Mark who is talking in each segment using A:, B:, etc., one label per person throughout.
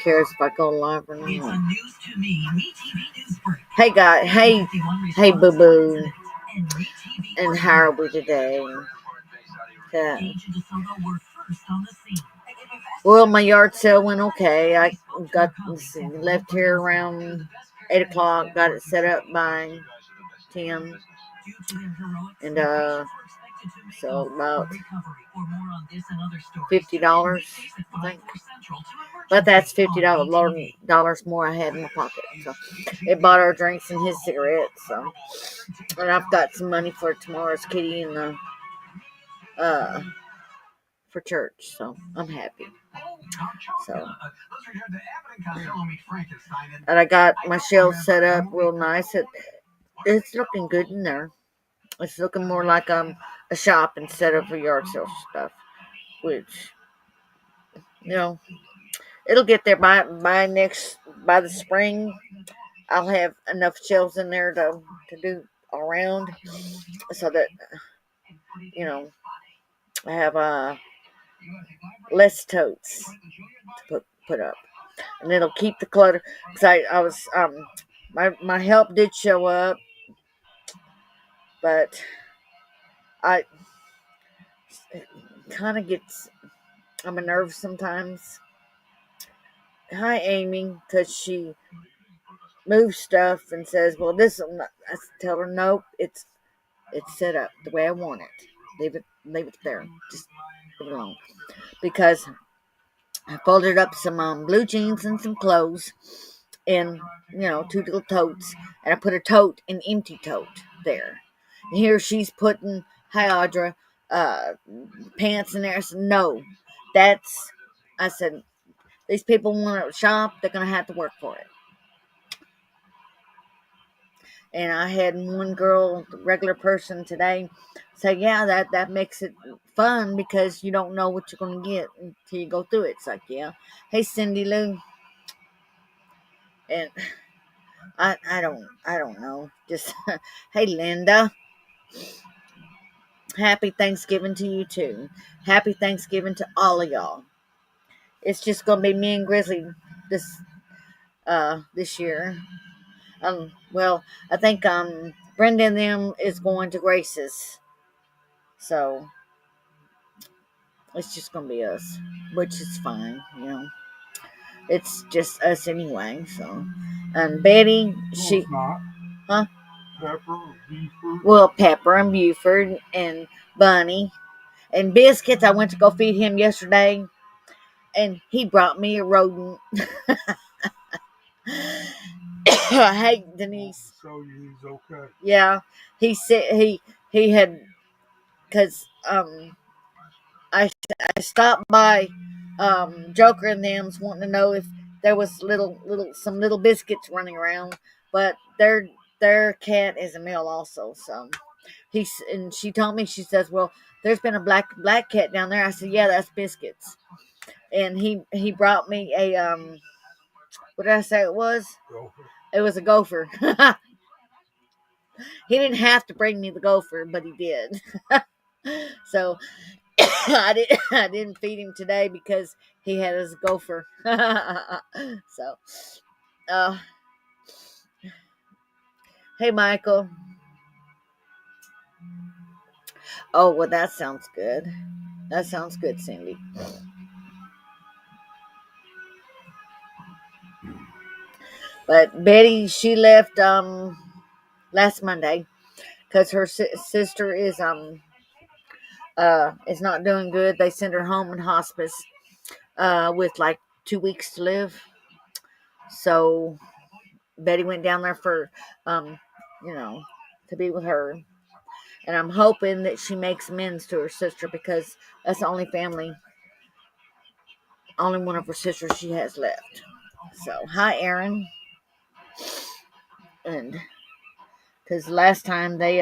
A: cares if I go live or not. Hey, guys. Hey, boo boo. And how are we today? Okay. Well, my yard sale went okay. I left here around 8 o'clock. Got it set up by 10. And so about $50, I think. But that's $50 more I had in my pocket. So it bought our drinks and his cigarettes. So, and I've got some money for tomorrow's kitty and for church. So I'm happy. So, and I got my shelf set up real nice. It's looking good in there. It's looking more like a shop instead of a yard sale stuff, which, you know, it'll get there by the spring. I'll have enough shelves in there to do around, so that, you know, I have less totes to put up, and it'll keep the clutter. Cause I was my help did show up, but it kind of gets, I'm a nerve sometimes. Hi, Amy, because she moves stuff and says, "Well, this." I tell her, "Nope, it's set up the way I want it. Leave it there. Just leave it alone." Because I folded up some blue jeans and some clothes in, 2 little totes, and I put a tote, an empty tote there. And here she's putting, "Hi, Audra, pants in there." I said, "No, I said, these people want to shop, they're going to have to work for it." And I had one girl, regular person today, say, "Yeah, that makes it fun because you don't know what you're going to get until you go through it." It's like, yeah. Hey, Cindy Lou. And I don't know. Just, hey, Linda. Happy Thanksgiving to you too. Happy Thanksgiving to all of y'all. It's just going to be me and Grizzly this year. Well, I think Brenda and them is going to Grace's, so it's just gonna be us, which is fine. It's just us anyway. So, and Betty, huh? Pepper and Buford and Bunny and Biscuits. I went to go feed him yesterday, and he brought me a rodent. Hey, Denise.
B: So he's okay.
A: Yeah, he said he had, because I stopped by Joker and them's wanting to know if there was some little biscuits running around, but their cat is a male also. So and she told me, she says, "Well, there's been a black cat down there." I said, "Yeah, that's Biscuits." And he brought me a what did I say it was?
B: Gopher.
A: It was a gopher. He didn't have to bring me the gopher, but he did. So I didn't feed him today because he had his gopher. So, hey, Michael. Oh, well, that sounds good. That sounds good, Cindy. But Betty, she left last Monday because her sister is not doing good. They sent her home in hospice with like 2 weeks to live. So Betty went down there for to be with her. And I'm hoping that she makes amends to her sister, because that's the only one of her sisters she has left. So, hi, Aaron. And because last time they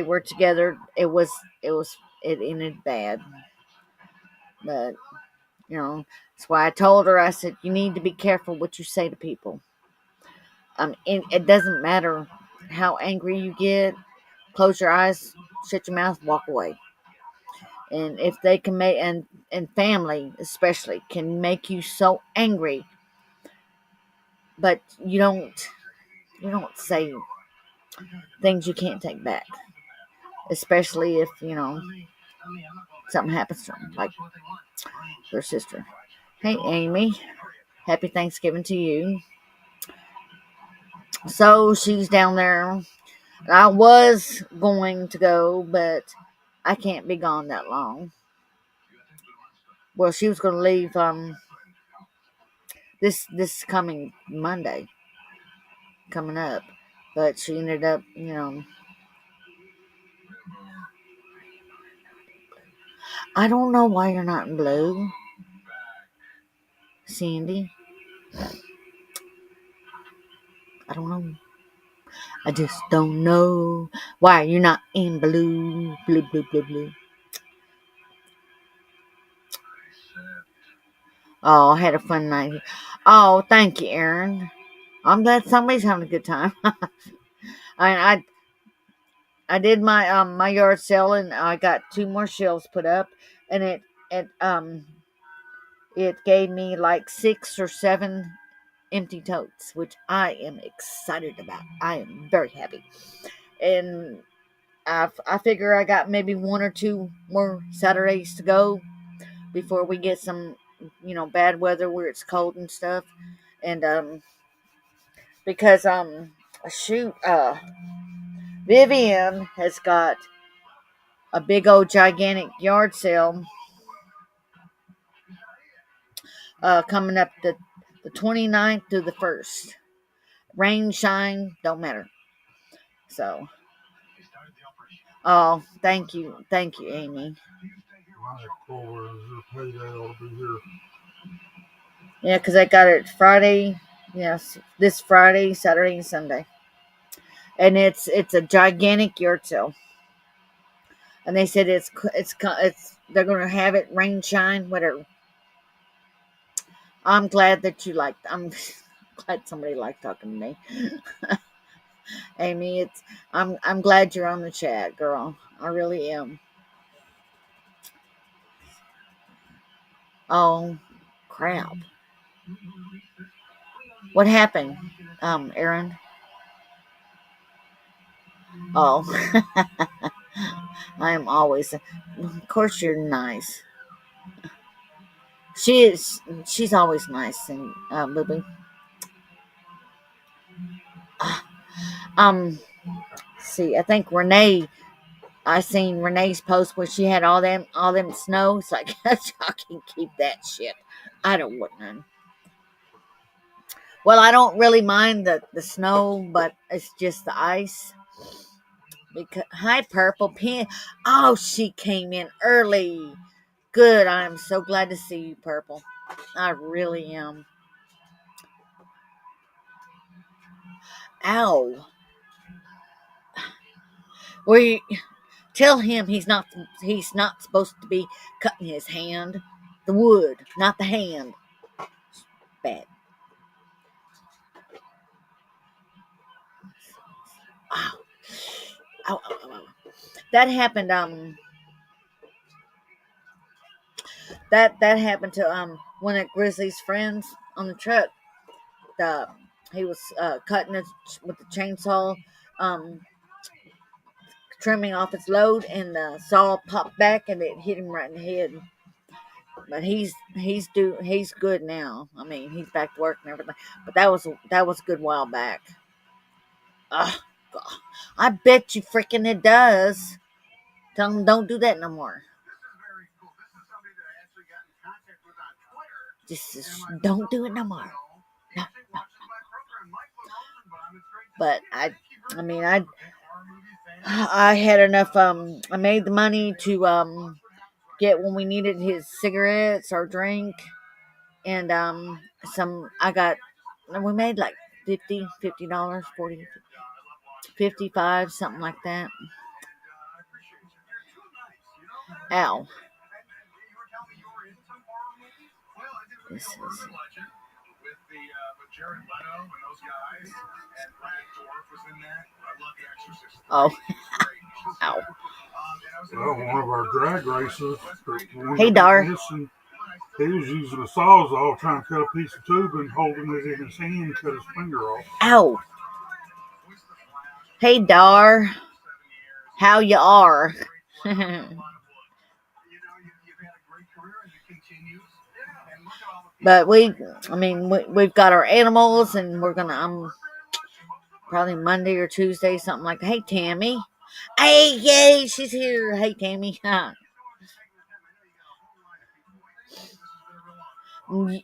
A: were together, it ended bad. But that's why I told her. I said, you need to be careful what you say to people. It doesn't matter how angry you get. Close your eyes, shut your mouth, walk away. And if they can make, and family especially can make you so angry, but you don't say things you can't take back, especially if something happens to them, like their sister. Hey, Amy, happy Thanksgiving to you. So she's down there. I was going to go, but I can't be gone that long. Well, she was going to leave this coming Monday coming up, but she ended up, I don't know why you're not in blue, Sandy. I don't know. I just don't know why you're not in blue, blue, blue, blue, blue. Oh, I had a fun night. Oh, thank you, Aaron. I'm glad somebody's having a good time. I I did my yard sale, and I got 2 more shelves put up, and it gave me like 6 or 7 empty totes, which I am excited about. I am very happy, and I figure I got maybe 1 or 2 more Saturdays to go before we get some bad weather where it's cold and stuff, and because shoot Vivian has got a big old gigantic yard sale coming up the 29th to the 1st. Rain, shine, don't matter. So, oh, thank you, Amy. Yeah, because I got it Friday. Yes, this Friday, Saturday, and Sunday, and it's a gigantic yard sale. And they said it's they're gonna have it rain, shine, whatever. I'm glad that you liked. I'm glad somebody liked talking to me. Amy, I'm glad you're on the chat, girl. I really am. Oh, crap. What happened, Aaron? Oh, I am always. Of course, you're nice. She's always nice, and Boo. Um, see, I think Renee. I seen Renee's post where she had all them snow. It's like y'all can keep that shit. I don't want none. Well, I don't really mind the snow, but it's just the ice. Because hi, Purple Pin. Oh, she came in early. Good. I am so glad to see you, Purple. I really am. Ow. We tell him he's not supposed to be cutting his hand. The wood, not the hand. Bad. Ow. Ow, ow, ow, ow. That happened. That happened to one of Grizzly's friends on the truck. The He was cutting it with the chainsaw, um, trimming off its load, and the saw popped back and it hit him right in the head. But he's good now. I mean, he's back to work and everything. But that was a good while back. Ugh, I bet you freaking it does. Tell him don't do that no more. Just don't do it no more. No. But I mean, I had enough. I made the money to get when we needed his cigarettes or drink, and some. I got. We made like $50, 40, 55, something like that. Ow. This is. Oh. Ow.
B: Well, one of our drag races,
A: Hey, Dar.
B: missing, he was using a sawzall trying to cut a piece of tube and holding it in his hand and cut his finger off.
A: Ow. Hey, Dar. How you are? But we've got our animals, and we're gonna probably Monday or Tuesday, something like that. Hey, Tammy. Hey, yay, she's here. Hey, Tammy.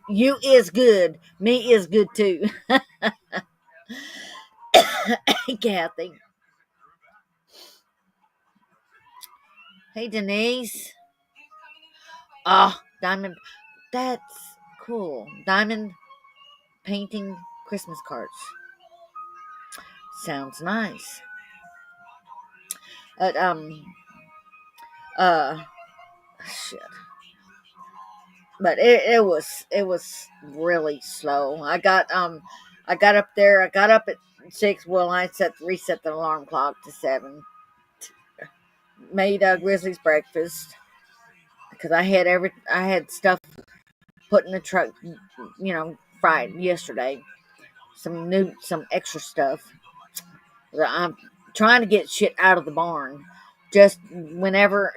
A: You is good. Me is good too. Hey, Kathy. Hey, Denise. Diamond. That's cool. Diamond painting Christmas cards. Sounds nice. Shit. But it was really slow. I got up there. I got up at 6. Well, I reset the alarm clock to 7. Made Grizzly's breakfast because I had stuff put in the truck, fried yesterday. Some extra stuff. I'm trying to get shit out of the barn, just whenever.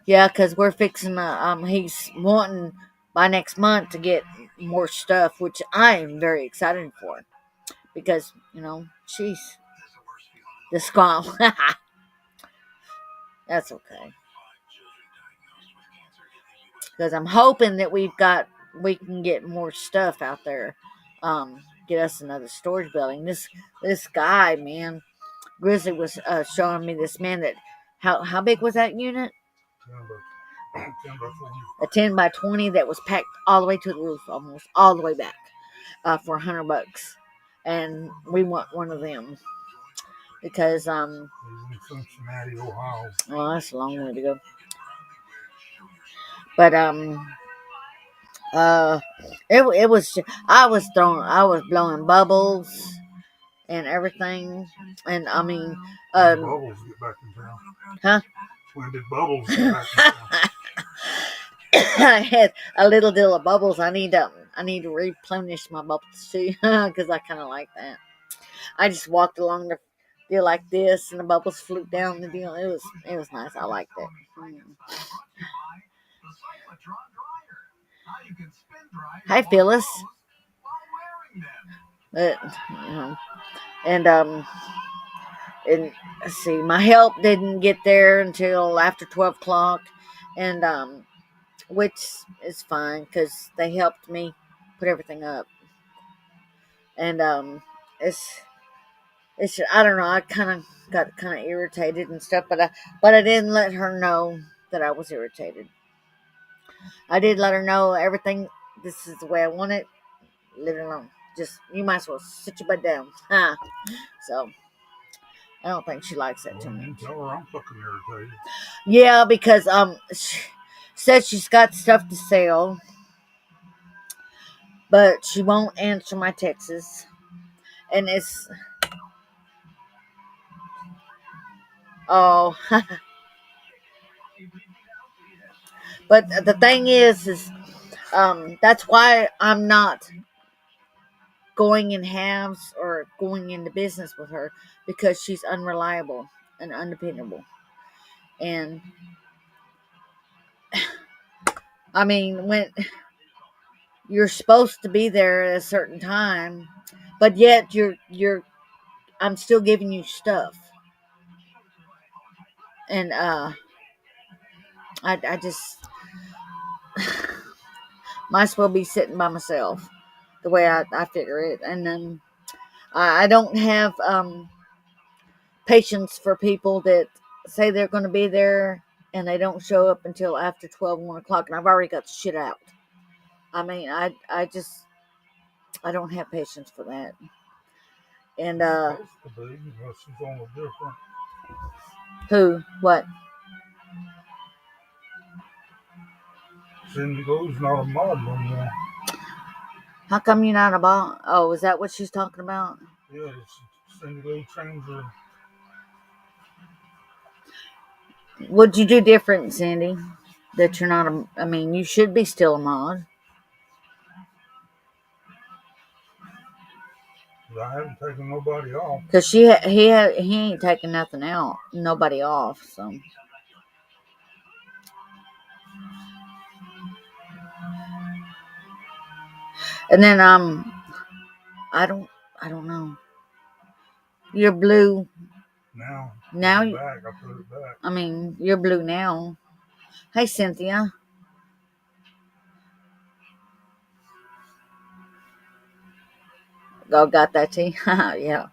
A: Yeah, because we're fixing he's wanting by next month to get more stuff, which I am very excited for, because she's the squam. That's okay, because I'm hoping that we can get more stuff out there. Get us another storage building. This guy, man, Grizzly was showing me this man that how big was that unit? A 10 by 20 that was packed all the way to the roof, almost all the way back, for $100, and we want one of them because
B: in Cincinnati, Ohio.
A: Well, that's a long way to go. But it was. I was blowing bubbles and everything, and I mean,
B: Bubbles get back in town.
A: Huh?
B: When did Bubbles get back in town?
A: I had a little deal of bubbles. I need to replenish my bubbles too, because I kind of like that. I just walked along the deal like this, and the bubbles flew down the deal. It was nice. I liked it. Hi, Phyllis. But, and let's see, my help didn't get there until after 12 o'clock, and which is fine because they helped me put everything up. And it's I don't know, I got irritated and stuff, but I didn't let her know that I was irritated. I did let her know everything. This is the way I want it. Leave it alone. Just, you might as well sit your butt down. So I don't think she likes that too much.
B: Tell her I'm fucking irritated.
A: Yeah, because she said she's got stuff to sell, but she won't answer my texts, and it's but the thing is that's why I'm not going in halves or going into business with her, because she's unreliable and undependable. And I mean, when you're supposed to be there at a certain time, but yet I'm still giving you stuff. And I just might as well be sitting by myself, the way I figure it. And then I don't have patience for people that say they're going to be there and they don't show up until after 12, 1 o'clock, and I've already got the shit out. I mean, I don't have patience for that. And
B: she's on a different.
A: Who? What?
B: Cindy's not a mod anymore.
A: How come you're not a mod? Oh, is that what she's talking about?
B: Yeah, Cindy Lou changed her.
A: What'd you do different, Cindy? That you're not I mean, you should be still a mod.
B: I haven't taken nobody off.
A: Cause he ain't taking nothing out, nobody off. So, and then I don't I don't know. You're blue
B: Now,
A: now.
B: back. I put it back.
A: I mean, you're blue now. Hey, Cynthia. Oh, got that tea? Yeah.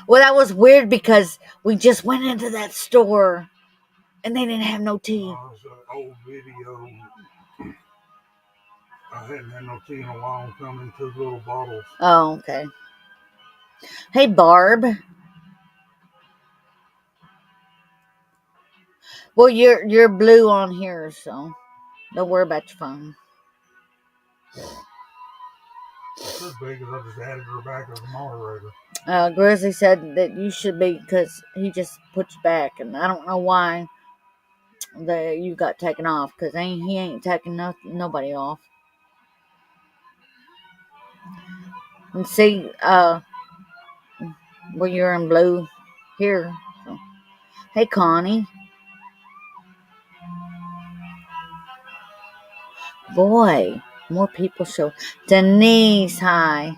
A: Well, that was weird because we just went into that store and they didn't have no tea.
B: It's an old video. I hadn't had no tea in a while. Come in 2 little bottles.
A: Oh, okay. Hey, Barb. Well, you're blue on here, so don't worry about your phone.
B: Could be because I just added her back as a moderator.
A: Grizzly said that you should be because he just put you back, and I don't know why you got taken off because he ain't taking nobody off. And see, well, you're in blue here. So. Hey, Connie. Boy, more people show. Denise, hi.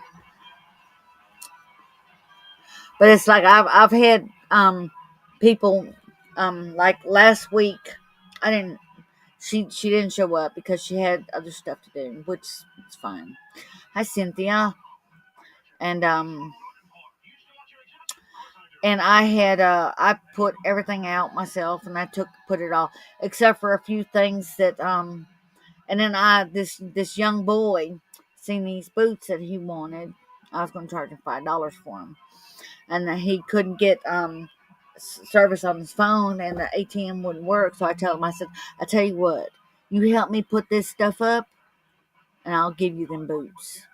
A: But it's like I've had people like last week. I didn't. She didn't show up because she had other stuff to do, which is fine. Hi, Cynthia. And I had I put everything out myself, and I put it all except for a few things that and then this young boy seen these boots that he wanted. I was going to charge him $5 for them, and he couldn't get service on his phone, and the ATM wouldn't work. So I said, I tell you what, you help me put this stuff up, and I'll give you them boots.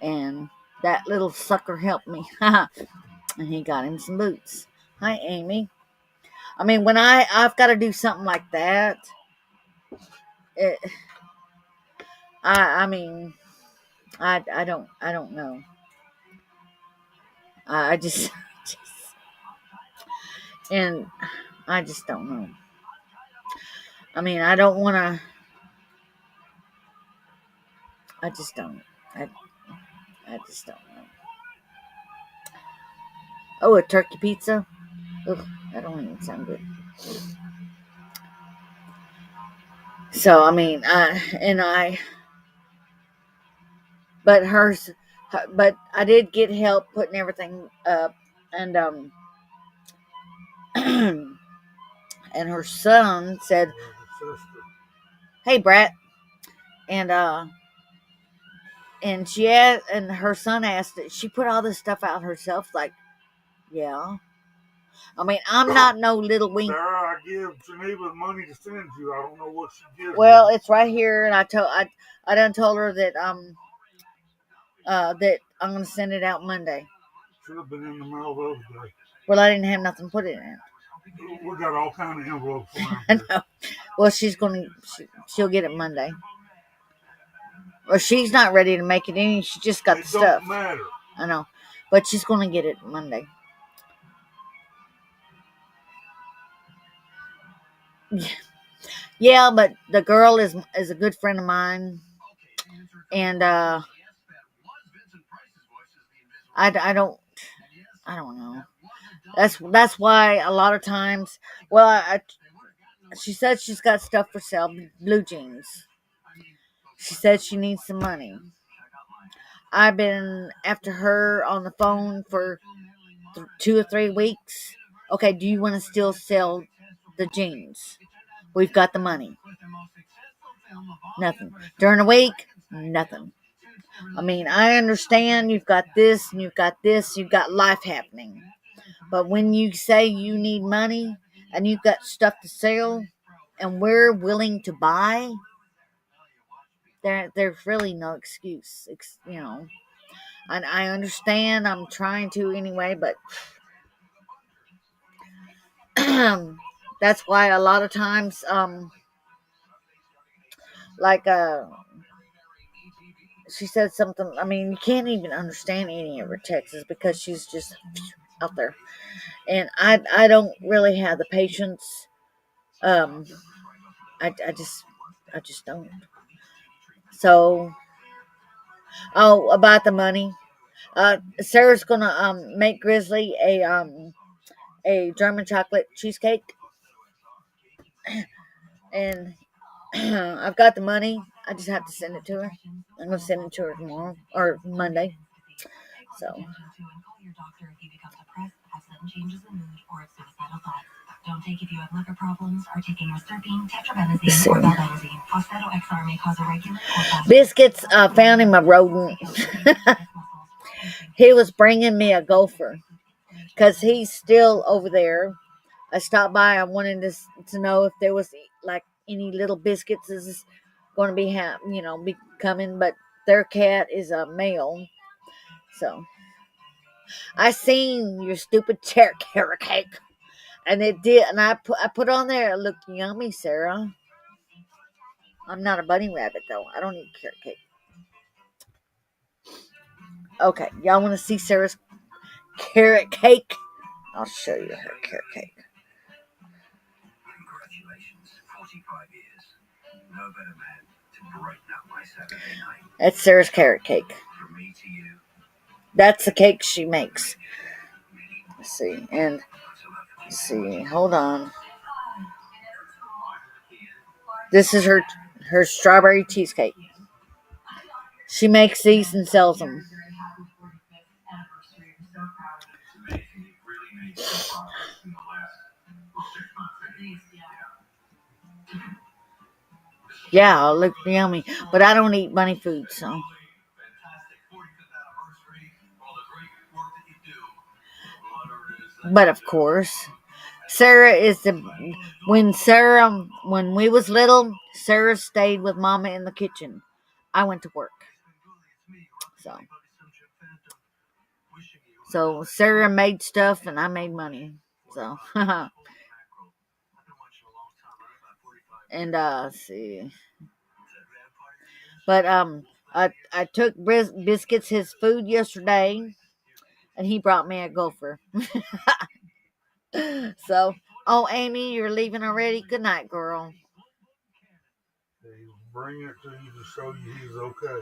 A: And that little sucker helped me, and he got him some boots. Hi, Amy. I mean, when I've got to do something like that, it, I mean, I don't know. I just and I just don't know. I mean, I don't want to. I just don't. I just don't know. Oh, a turkey pizza? Ugh, that don't even sound good. So I mean, but but I did get help putting everything up, and and her son said, "Hey, Brat," and and her son asked that she put all this stuff out herself. Like, yeah. I mean, I'm not no little wink.
B: Sarah, I give Geneva money to send you. I don't know what she gives.
A: Well, it's right here, and I done told her that that I'm gonna send it out Monday.
B: Should have been in the mail the other day.
A: Well, I didn't have nothing to put it in.
B: We got all kind of envelopes around here.
A: I know. Well, she'll get it Monday. Or she's not ready to make it in. She just got the stuff.
B: It don't matter.
A: I know, but she's gonna get it Monday. Yeah, but the girl is a good friend of mine, and I don't know. That's why a lot of times. Well, she said she's got stuff for sale, blue jeans. She said she needs some money. I've been after her on the phone for 2 or 3 weeks. Okay, do you want to still sell the jeans? We've got the money. Nothing. During the week, nothing. I mean, I understand you've got this and you've got this, you've got life happening. But when you say you need money and you've got stuff to sell and we're willing to buy, there's really no excuse, you know. I understand. I'm trying to anyway, but that's why a lot of times, like she said something. I mean, you can't even understand any of her texts because she's just out there, and I don't really have the patience. Um, I just don't. So, oh, about the money. Sarah's gonna make Grizzly a German chocolate cheesecake, and I've got the money. I just have to send it to her. I'm gonna send it to her tomorrow or Monday. So. Don't take if you have liver problems or taking reserpine, tetrabenazine, or valbenazine. Phosphato XR may cause irregular Biscuits found him a rodent. He was bringing me a gopher because he's still over there. I stopped by. I wanted to know if there was like any little biscuits is going to be be coming, but their cat is a male. So I seen your stupid carrot cake, and it did, and I put on there. It looked yummy, Sarah. I'm not a bunny rabbit though. I don't eat carrot cake. Okay, y'all want to see Sarah's carrot cake? I'll show you her carrot cake. Congratulations, 45 years. No better man to brighten up my Saturday night. That's Sarah's carrot cake. From me to you. That's the cake she makes. Let's see, and let's see. Hold on. This is her strawberry cheesecake. She makes these and sells them. Yeah, it looked yummy, but I don't eat bunny food, so. But of course, Sarah is when we was little, Sarah stayed with Mama in the kitchen. I went to work. So Sarah made stuff and I made money. So and let's see. But I took Biscuits his food yesterday, and he brought me a gopher. So, oh, Amy, you're leaving already. Good night, girl.
B: Bring it to you to show you he's okay.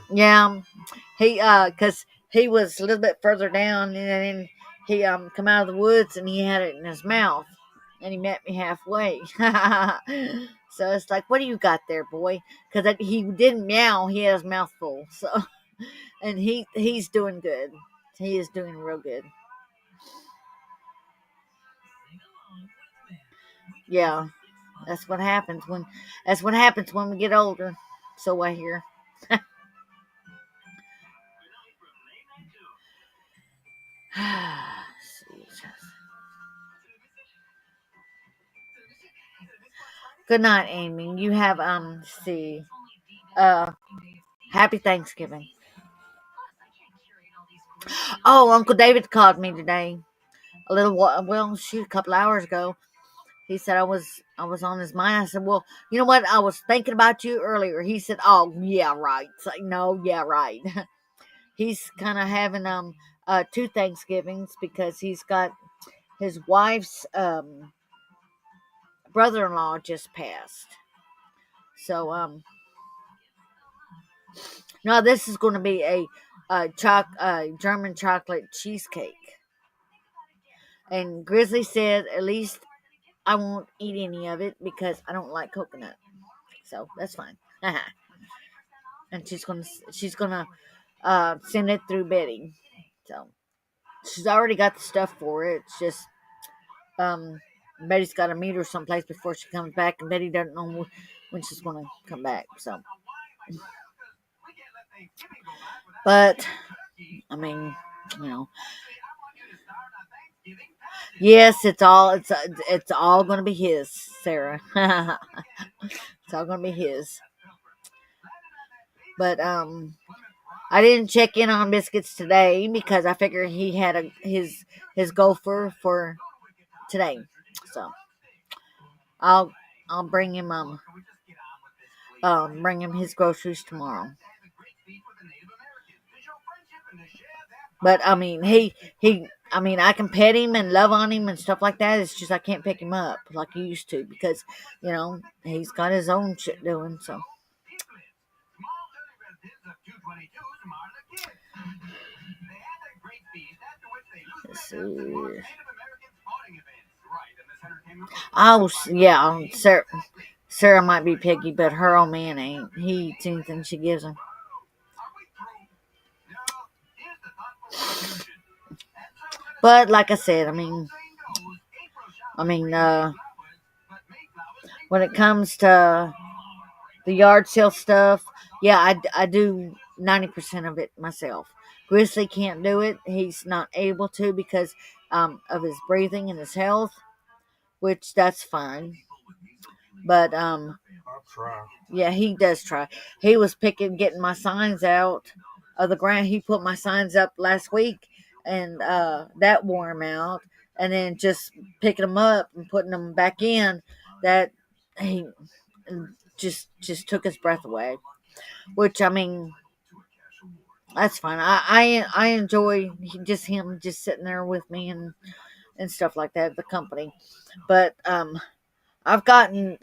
A: Yeah, cause he was a little bit further down, and then he come out of the woods and he had it in his mouth, and he met me halfway. So it's like, what do you got there, boy? Because he didn't meow; he had his mouth full. So, and he's doing good. He is doing real good. Yeah, that's what happens when we get older. So I hear. Good night, Amy. You have see happy Thanksgiving. Oh, Uncle David called me today. A couple hours ago. He said I was on his mind. I said, well, you know what? I was thinking about you earlier. He said, oh yeah, right. It's like, no, yeah, right. He's kind of having two Thanksgivings because he's got his wife's brother-in-law just passed. So now this is going to be a German chocolate cheesecake. And Grizzly said, at least I won't eat any of it because I don't like coconut. So that's fine. And she's gonna send it through Betty. So she's already got the stuff for it. It's just Betty's got to meet her someplace before she comes back, and Betty doesn't know when she's gonna come back. So, but I mean, you know, yes, it's all gonna be his, Sarah. It's all gonna be his. But I didn't check in on Biscuits today because I figured he had his gopher for today. So I'll I'll bring him his groceries tomorrow. But I mean, I mean, I can pet him and love on him and stuff like that. It's just I can't pick him up like I used to because he's got his own shit doing. So let's see. Oh yeah, Sarah might be picky, but her old man ain't. He eats anything she gives him. But like I said, I mean, when it comes to the yard sale stuff, yeah, I do 90% of it myself. Grizzly can't do it. He's not able to because of his breathing and his health, which that's fine. But
B: I'll try.
A: yeah, he does try. He was getting my signs out of the ground. He put my signs up last week, and that wore him out. And then just picking them up and putting them back in, that he just took his breath away. Which I mean, that's fine. I enjoy him just sitting there with me and stuff like that, the company. But I've gotten.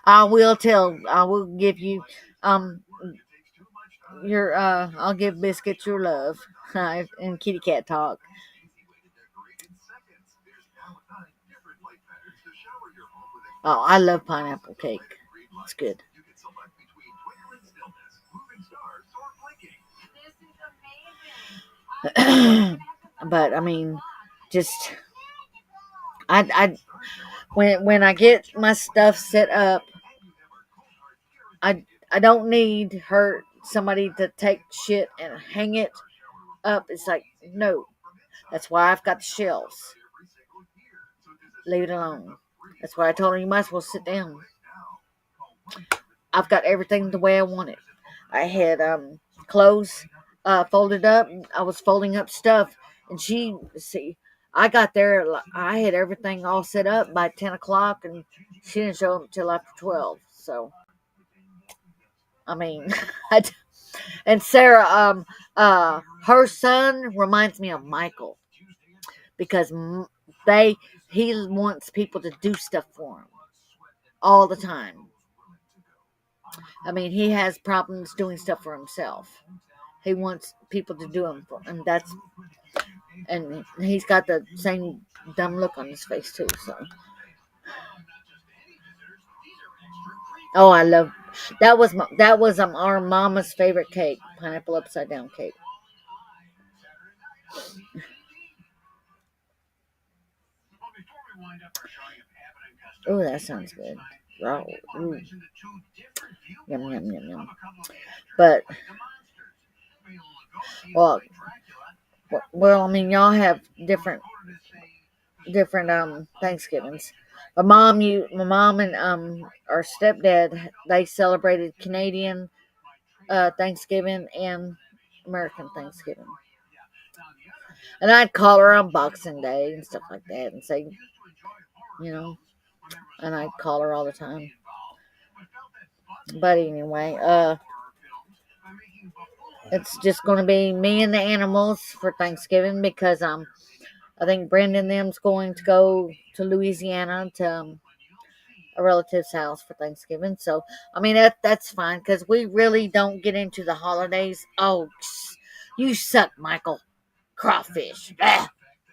A: I will give you um your I'll give Biscuit your love and kitty cat talk. Oh, I love pineapple cake. It's good. But I mean, just I when I get my stuff set up, I don't need somebody to take shit and hang it up. It's like no. That's why I've got the shelves. Leave it alone. That's why I told her you might as well sit down. I've got everything the way I want it. I had clothes folded up. I was folding up stuff, and I got there. I had everything all set up by 10 o'clock, and she didn't show up until after 12. So I mean, and Sarah, her son reminds me of Michael because they he wants people to do stuff for him all the time. I mean, he has problems doing stuff for himself. He wants people to do him for, and he's got the same dumb look on his face too. So, oh, I love that was our mama's favorite cake, pineapple upside down cake. Oh, that sounds good. Raw. Ooh. Yum yum yum yum. But well, I mean, y'all have different Thanksgivings. My mom and our stepdad, they celebrated Canadian Thanksgiving and American Thanksgiving. And I'd call her on Boxing Day and stuff like that and say, you know, and I'd call her all the time. But anyway, it's just going to be me and the animals for Thanksgiving because I think Brandon them's going to go to Louisiana to a relative's house for Thanksgiving. So I mean that's fine because we really don't get into the holidays. Oh, you suck, Michael. Crawfish. Blah.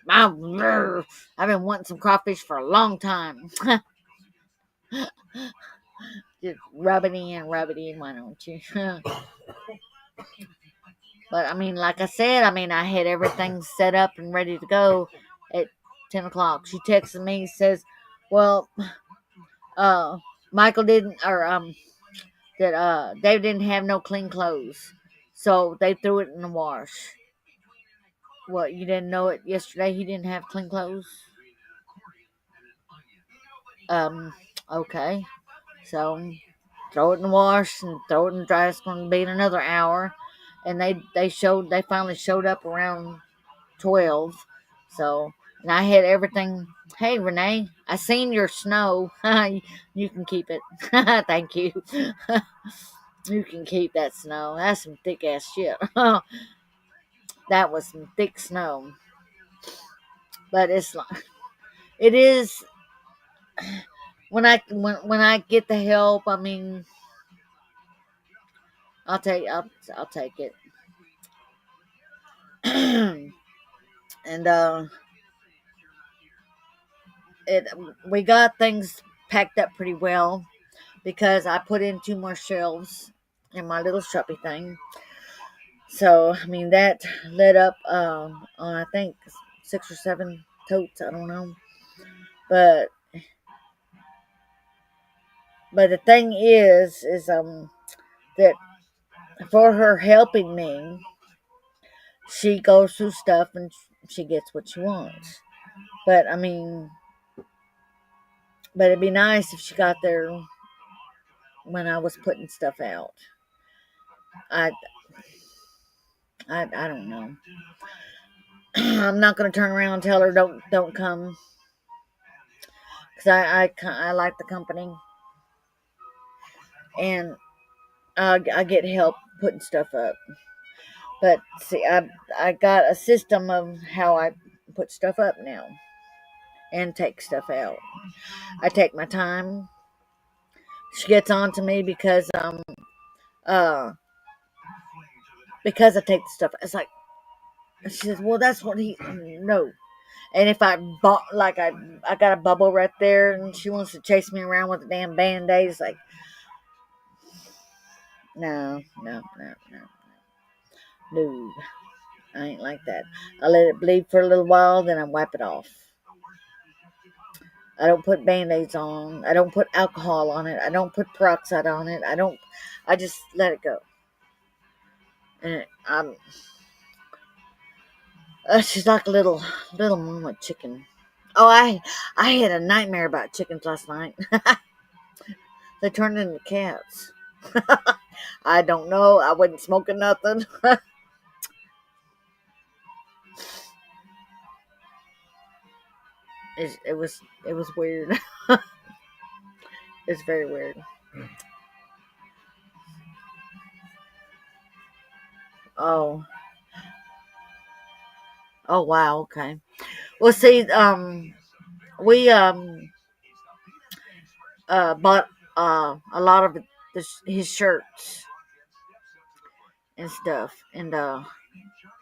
A: I've been wanting some crawfish for a long time. Just rub it in, why don't you? But I mean, like I said, I mean, I had everything set up and ready to go at 10 o'clock. She texted me, says, "Well, uh, Michael didn't, or that Dave didn't have no clean clothes, so they threw it in the wash." What, you didn't know it yesterday? He didn't have clean clothes. Um, okay, so throw it in the wash and throw it in the dryer. It's going to be in another hour. And they finally showed up around 12. So, and I had everything. Hey, Renee, I seen your snow. You can keep it. Thank you. You can keep that snow. That's some thick ass shit. That was some thick snow. But it's like, it is when I get the help. I mean, I'll take it. And it we got things packed up pretty well because I put in 2 more shelves in my little shoppy thing. So I mean that led up on I think 6 or 7 totes. I don't know, but the thing is that for her helping me, she goes through stuff and she gets what she wants. But I mean, but it'd be nice if she got there when I was putting stuff out. I I don't know. I'm not gonna turn around and tell her don't come because I like the company and I get help putting stuff up. But see, I got a system of how I put stuff up now and take stuff out. I take my time. She gets on to me uh because I take the stuff. It's like she says, well, that's what he no. And if I bought like I got a bubble right there, and she wants to chase me around with a damn band-aid, it's like no, no. I ain't like that. I let it bleed for a little while, then I wipe it off. I don't put band-aids on. I don't put alcohol on it. I don't put peroxide on it. I just let it go. And she's like a little mama chicken. Oh, I had a nightmare about chickens last night. They turned into cats. I don't know. I wasn't smoking nothing. It was weird. It's very weird. Oh, oh wow. Okay. Well, see, we bought a lot of his shirts and stuff, and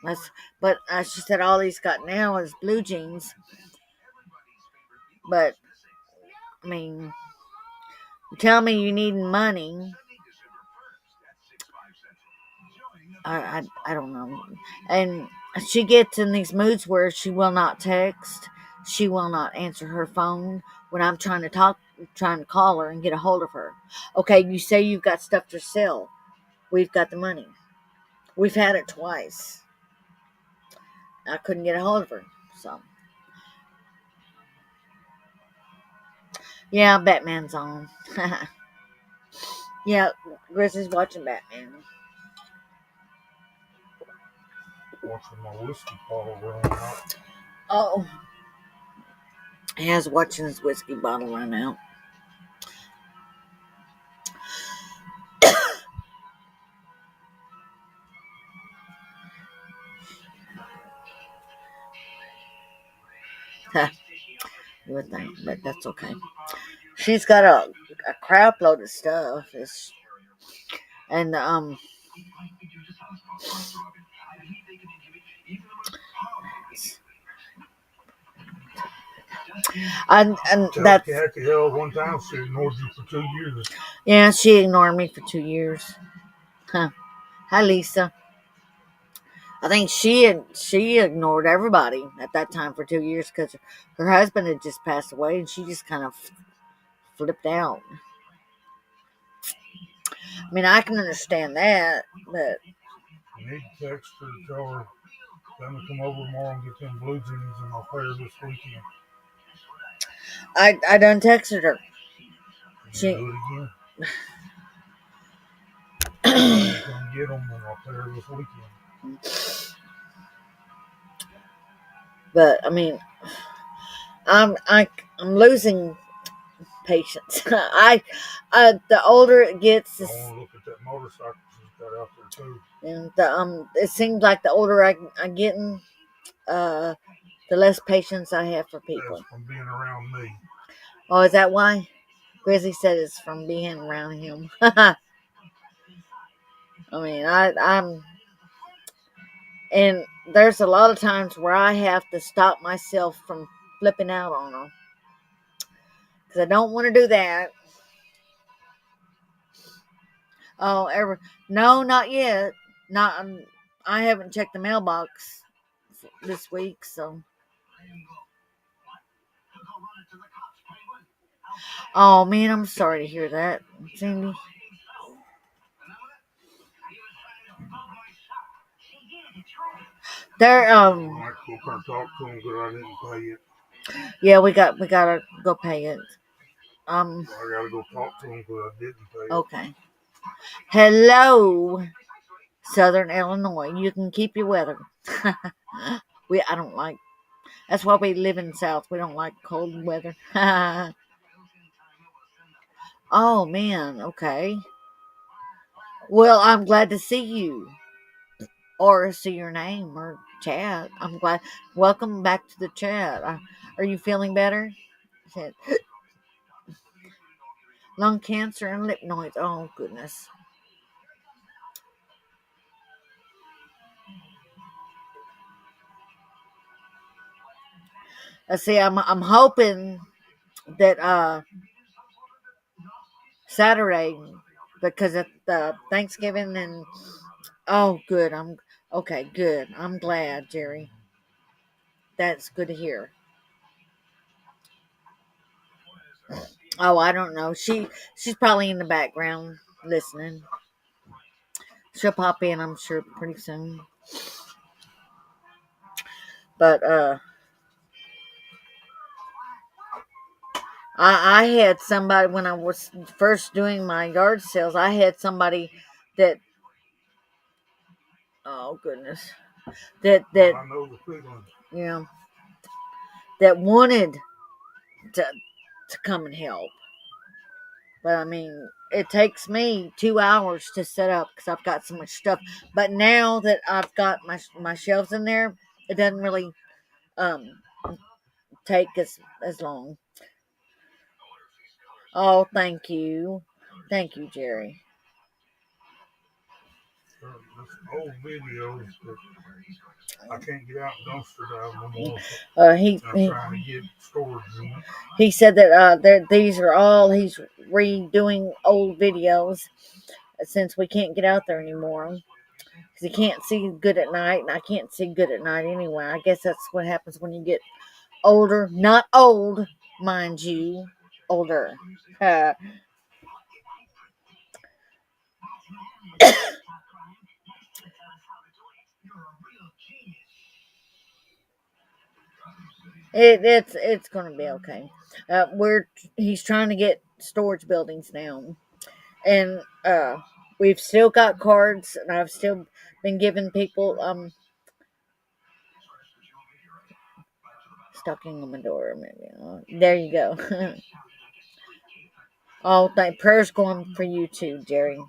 A: that's. But she said all he's got now is blue jeans. But I mean, you tell me you need money. I don't know. And she gets in these moods where she will not text. She will not answer her phone when I'm trying to call her and get a hold of her. Okay, you say you've got stuff to sell. We've got the money. We've had it twice. I couldn't get a hold of her. So, yeah, Batman's on. Yeah, Grizzly's watching Batman.
B: Watching my whiskey bottle run out.
A: Oh, he has watching his whiskey bottle run out. You would think, but that's okay. She's got a crap load of stuff. And and
B: Tell
A: that's
B: Kathy Hell one time she ignored you for 2 years.
A: yeah. She ignored me for 2 years. Huh. Hi, Lisa. I think she ignored everybody at that time for 2 years because her husband had just passed away, and she just kind of flipped out. I mean, I can understand that, but
B: You need to text her, tell her, let me come over tomorrow and get them blue jeans and I'll pay her this weekend.
A: I done texted her.
B: You
A: She
B: do it again. Somebody's gonna get them up there this weekend.
A: But I mean, I'm losing patience. The older it gets,
B: I want to look at that motorcycle she's got out there too.
A: and it seems like the older I'm getting, the less patience I have for people.
B: That's from being around me.
A: Oh, is that why? Grizzly said it's from being around him. I mean, I'm, and there's a lot of times where I have to stop myself from flipping out on her because I don't want to do that. Oh, no, not yet. Not. I haven't checked the mailbox this week, so. Oh man, I'm sorry to hear that, Cindy. They're
B: I might go up and talk to him because I didn't pay it.
A: Yeah, we gotta go pay it.
B: I gotta go talk to him because I didn't pay it.
A: Okay. Hello, Southern Illinois. You can keep your weather. I don't like. That's why we live in the South. We don't like cold weather. Oh man. Okay. Well, I'm glad to see you, or see your name, or chat. I'm glad. Welcome back to the chat. Are you feeling better? Lung cancer and lip noise. Oh goodness. Let's see. I'm hoping that Saturday, because of the Thanksgiving, and oh good. I'm okay. Good. I'm glad, Jerry. That's good to hear. Oh, I don't know. She's probably in the background listening. She'll pop in, I'm sure, pretty soon. But I had somebody when I was first doing my yard sales. I had somebody that, oh goodness, that
B: I know the feeling.
A: you know, that wanted to come and help. But I mean, it takes me 2 hours to set up because I've got so much stuff. But now that I've got my shelves in there, it doesn't really um take as long. Oh, thank you, Jerry.
B: Old videos that I can't get out dumpster dive no more. I'm trying to get storage unit.
A: He said that these are all he's redoing old videos since we can't get out there anymore because he can't see good at night, and I can't see good at night anyway. I guess that's what happens when you get older. Not old, mind you, older. It's gonna be okay. He's trying to get storage buildings now, and we've still got cards, and I've still been giving people knocking on my door. Maybe there you go. Oh, thank prayers going for you too, Jerry.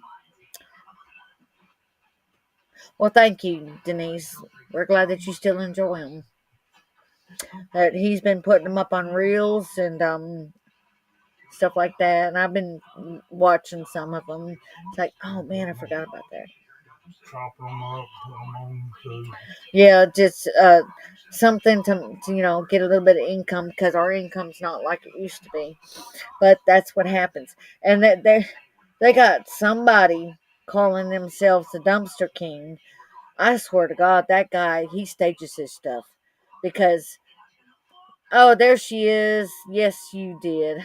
A: Well, thank you, Denise. We're glad that you still enjoy him. That he's been putting them up on reels and stuff like that, and I've been watching some of them. It's like, oh man, I forgot about that.
B: Chop them up, put them on to.
A: Yeah, just something to get a little bit of income because our income's not like it used to be. But that's what happens, and that they got somebody calling themselves the Dumpster King. I swear to God, that guy, he stages his stuff because, oh, there she is. Yes, you did.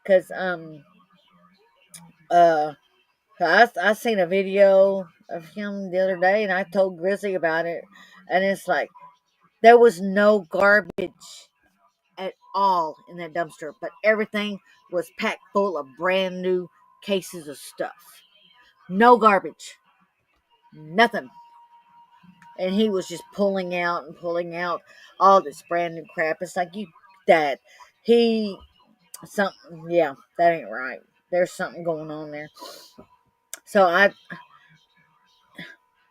A: Because uh I seen a video of him the other day, and I told Grizzly about it, and it's like there was no garbage at all in that dumpster, but everything was packed full of brand new cases of stuff. No garbage. Nothing. And he was just pulling out and pulling out all this brand new crap. It's like, you, Dad, he, something, yeah, that ain't right. There's something going on there. So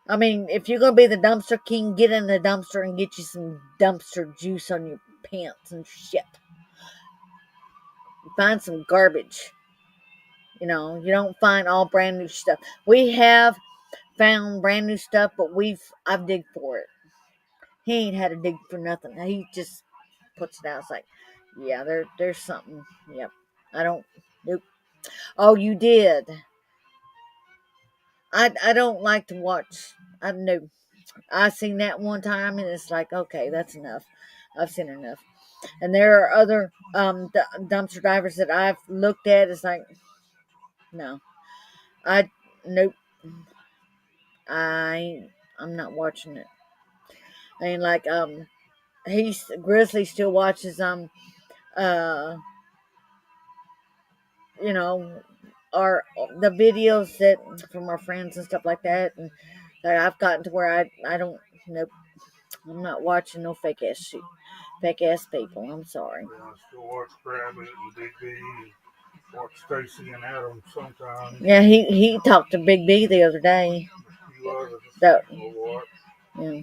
A: I mean, if you're gonna be the dumpster king, get in the dumpster and get you some dumpster juice on your pants and shit. Find some garbage. You know, you don't find all brand new stuff. We have found brand new stuff, but I've digged for it. He ain't had to dig for nothing. He just puts it out. It's like, yeah, there's something. Yep. I don't. Nope. Oh, you did. I don't like to watch. I know. I seen that one time, and it's like, okay, that's enough. I've seen enough. And there are other dumpster divers that I've looked at. It's like, no, I nope. I'm not watching it. I mean, like Grizzly still watches uh you know our the videos that from our friends and stuff like that, and that I've gotten to where I don't, nope, I'm not watching no fake ass people. I'm sorry.
B: Yeah, I still watch Rabbit and Big B and watch Stacy and Adam sometimes.
A: Yeah, he talked to Big B the other day.
B: A few others
A: That
B: we'll watch.
A: yeah.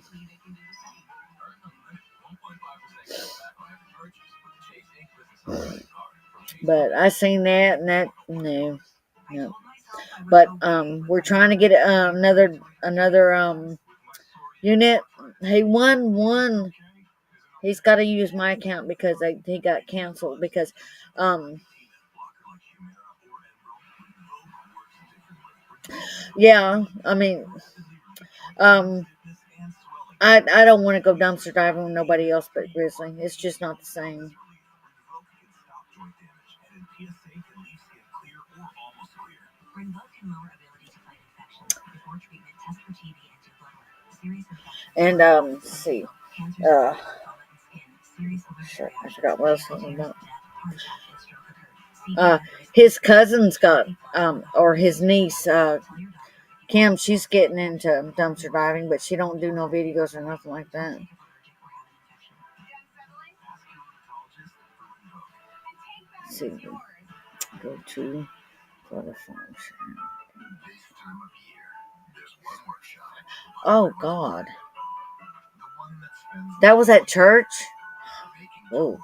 A: But I seen that, and that no. But we're trying to get another unit. He won one. He's got to use my account because he got canceled because yeah, I mean I don't want to go dumpster diving with nobody else but Grizzly. It's just not the same. And let's see. Uh, shit, I forgot what I was talking about. His cousin's got or his niece Kim. She's getting into dumpster diving, but she don't do no videos or nothing like that. Let's see, go to for the farm. Oh God, that was at church. Oh.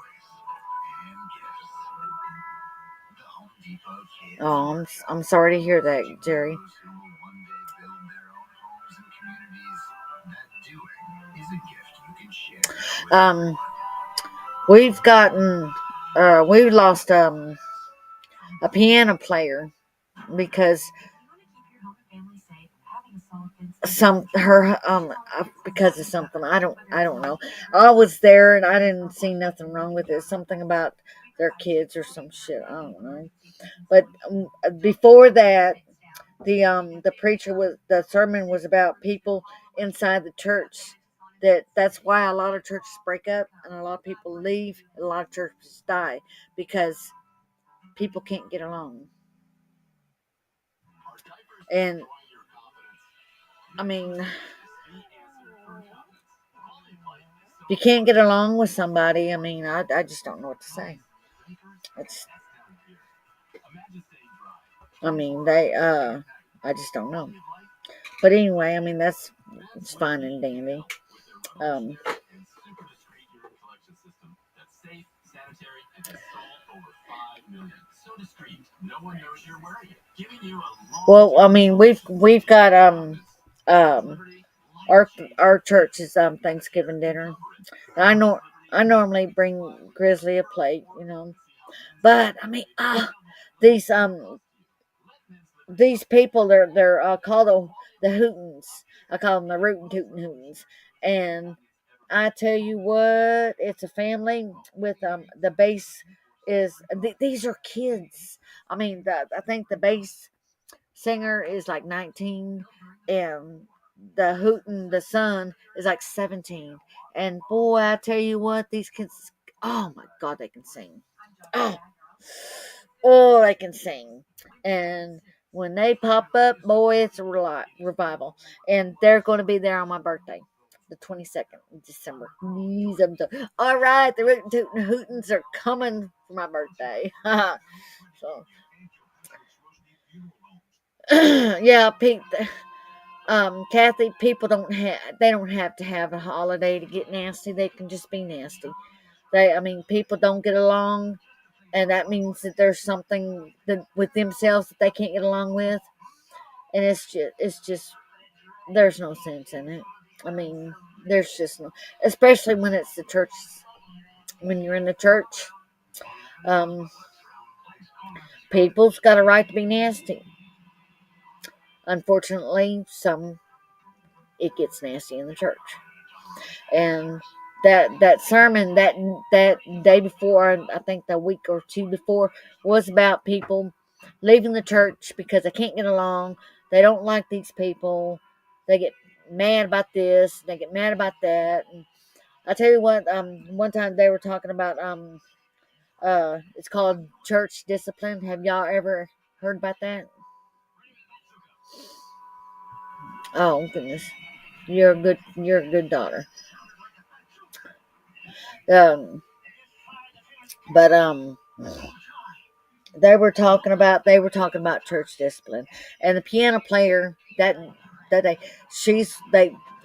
A: Oh, I'm sorry to hear that, Jerry. Um, we've gotten, we lost a piano player because because of something. I don't know. I was there and I didn't see nothing wrong with it. Something about their kids or some shit. I don't know. But before that, the sermon was about people inside the church. That's why a lot of churches break up and a lot of people leave and a lot of churches die because people can't get along. And I mean, if you can't get along with somebody, I mean, I just don't know what to say. It's, I mean, I just don't know. But anyway, I mean, it's fine and dandy. Um, well, I mean, we've got um our church is Thanksgiving dinner. I know I normally bring Grizzly a plate, but I mean, these these people they're called the Hootens. I call them the Rootin' Tootin' Hootens, and I tell you what, it's a family with the bass is these are kids. I mean, I think the bass singer is like 19, and the son is like 17. And boy, I tell you what, these kids, oh my God, they can sing. Oh, they can sing. And When they pop up, boy, it's a revival. And they're going to be there on my birthday, the 22nd of December. All right, the Rootin' Tootin' Hootins are coming for my birthday. So, yeah, Pete. Kathy, people don't have to have a holiday to get nasty. They can just be nasty. People don't get along, and that means that there's something that with themselves that they can't get along with, and it's just there's no sense in it. I mean, there's just no, especially when it's the church. When you're in the church, um, people's got a right to be nasty. Unfortunately, it gets nasty in the church. And that sermon that day before, I think the week or two before, was about people leaving the church because they can't get along. They don't like these people. They get mad about this. They get mad about that. And I tell you what, one time they were talking about it's called church discipline. Have y'all ever heard about that? Oh goodness, you're a good daughter. Um, but they were talking about church discipline, and the piano player that day,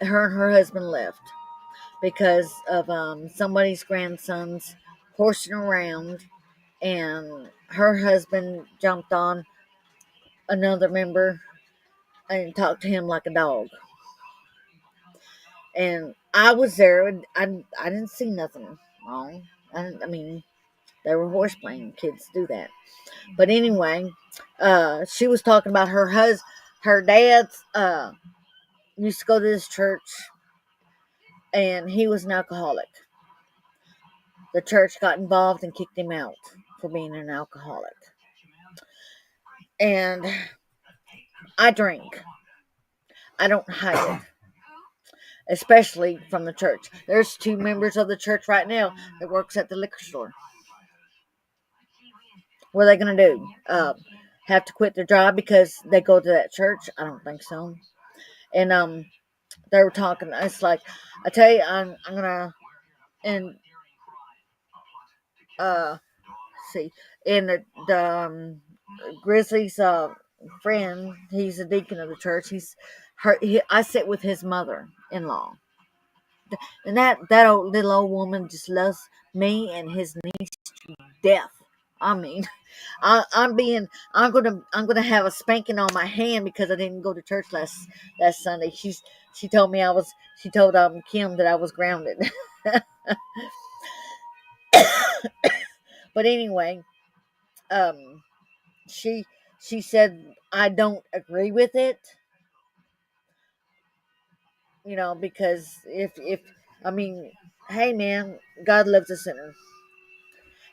A: her and her husband left because of somebody's grandsons horsing around, and her husband jumped on another member and talked to him like a dog. And I was there, and I didn't see nothing wrong. I mean, they were horse playing. Kids do that. But anyway, she was talking about her dad's used to go to this church, and he was an alcoholic. The church got involved and kicked him out for being an alcoholic. And I drink. I don't hide it, especially from the church. There's two members of the church right now that works at the liquor store. What are they going to do? Have to quit their job because they go to that church? I don't think so. And they were talking. It's like, I tell you, I'm gonna and see, and the Grizzly's friend. He's a deacon of the church. I sit with his mother-in-law, and that little old woman just loves me and his niece to death. I mean, I'm gonna have a spanking on my hand because I didn't go to church last Sunday. She told me she told Kim that I was grounded. But anyway, um, she she said I don't agree with it, because if I mean, hey man, God loves a sinner,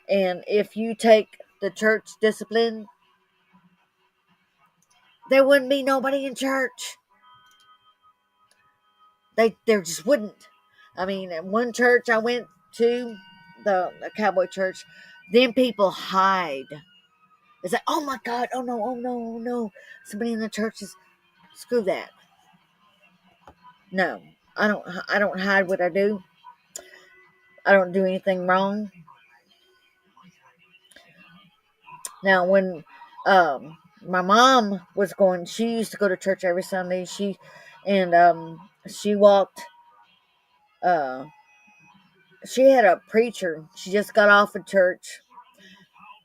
A: and if you take the church discipline, there wouldn't be nobody in church. There just wouldn't. I mean, at one church I went to, the cowboy church, then people hide. It's like, oh my God, oh no, oh no, oh no, somebody in the church is, screw that. No, I don't hide what I do. I don't do anything wrong. Now, when my mom was going, she used to go to church every Sunday. She walked. Uh, she had a preacher. She just got off of church,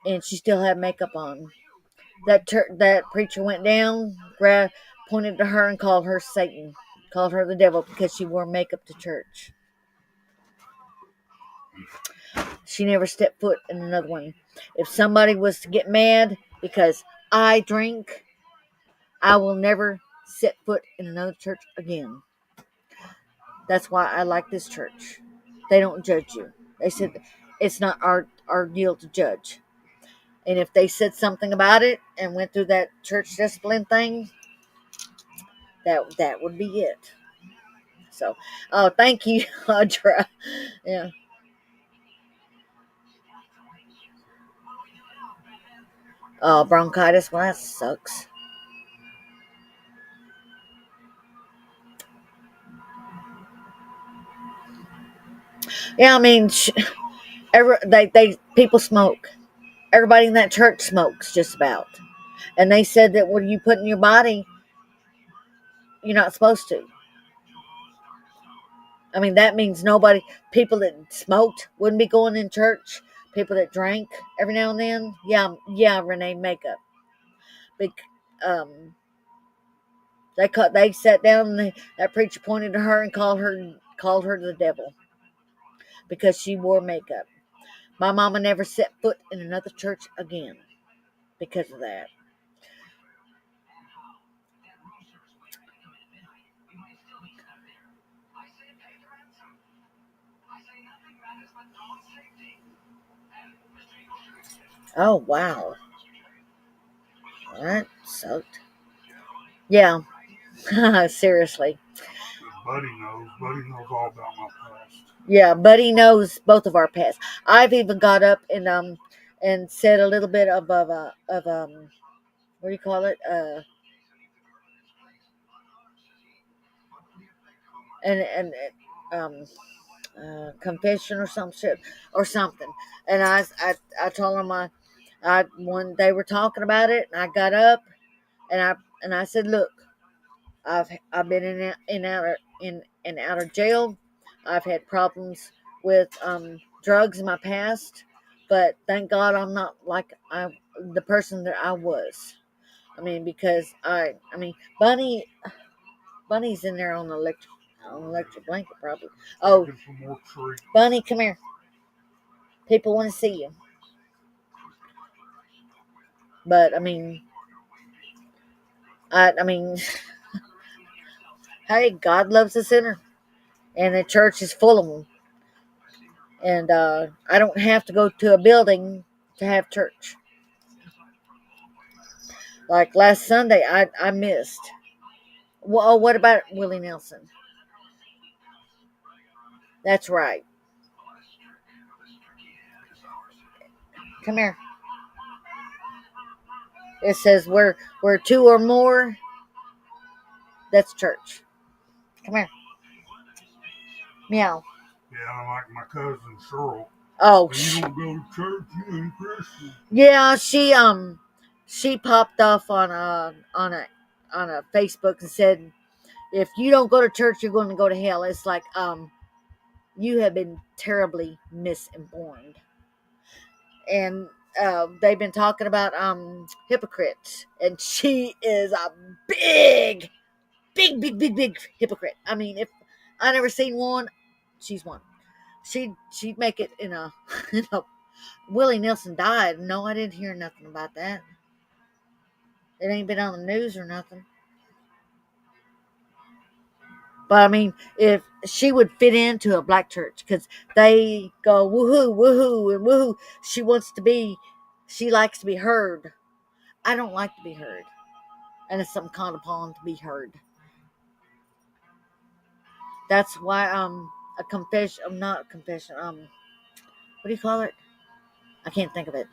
A: and she still had makeup on. That preacher went down, pointed to her, and called her Satan, called her the devil because she wore makeup to church. She never stepped foot in another one. If somebody was to get mad because I drink, I will never set foot in another church again. That's why I like this church. They don't judge you. They said it's not our deal to judge. And if they said something about it and went through that church discipline thing, that would be it. So, oh, thank you, Audra. Yeah. Bronchitis. Well, that sucks. Yeah, I mean, they people smoke. Everybody in that church smokes, just about. And they said that what you put in your body, you're not supposed to. I mean, that means nobody, people that smoked wouldn't be going in church. People that drank every now and then, yeah, Renee, makeup. Big, um, they sat down and that preacher pointed to her and called her the devil because she wore makeup. My mama never set foot in another church again because of that. Oh wow, that sucked. Yeah, seriously.
B: Buddy knows. Buddy knows all about my past.
A: Yeah, Buddy knows both of our past. I've even got up and said a little bit of what do you call it? And um confession or some shit or something. And I told them I when they were talking about it, and I got up and I said, look, I've been in and out of jail. I've had problems with drugs in my past, but thank God I'm not like the person that I was. I mean, because I mean, Bunny's in there on the electric blanket probably. Oh, Bunny, come here. People want to see you. But I mean, I mean, hey, God loves a sinner, and the church is full of them. And I don't have to go to a building to have church. Like last Sunday, I missed. Well, oh, what about Willie Nelson? That's right. Come here. It says where two or more. That's church. Come here. Meow.
B: Yeah, like my cousin Cheryl.
A: Oh,
B: you don't go to church, you ain't Christian.
A: Yeah, she popped off on a Facebook and said, if you don't go to church, you're going to go to hell. It's like you have been terribly misinformed. And they've been talking about hypocrites, and she is a big hypocrite. I mean, if I never seen one, she's one. She'd make it in a in a Willie Nelson died. No, I didn't hear nothing about that. It ain't been on the news or nothing. But I mean, if she would fit into a black church, because they go woohoo, woohoo, and woohoo. She wants to be, she likes to be heard. I don't like to be heard, and it's some called upon to be heard. That's why a confession, not a confession, what do you call it? I can't think of it.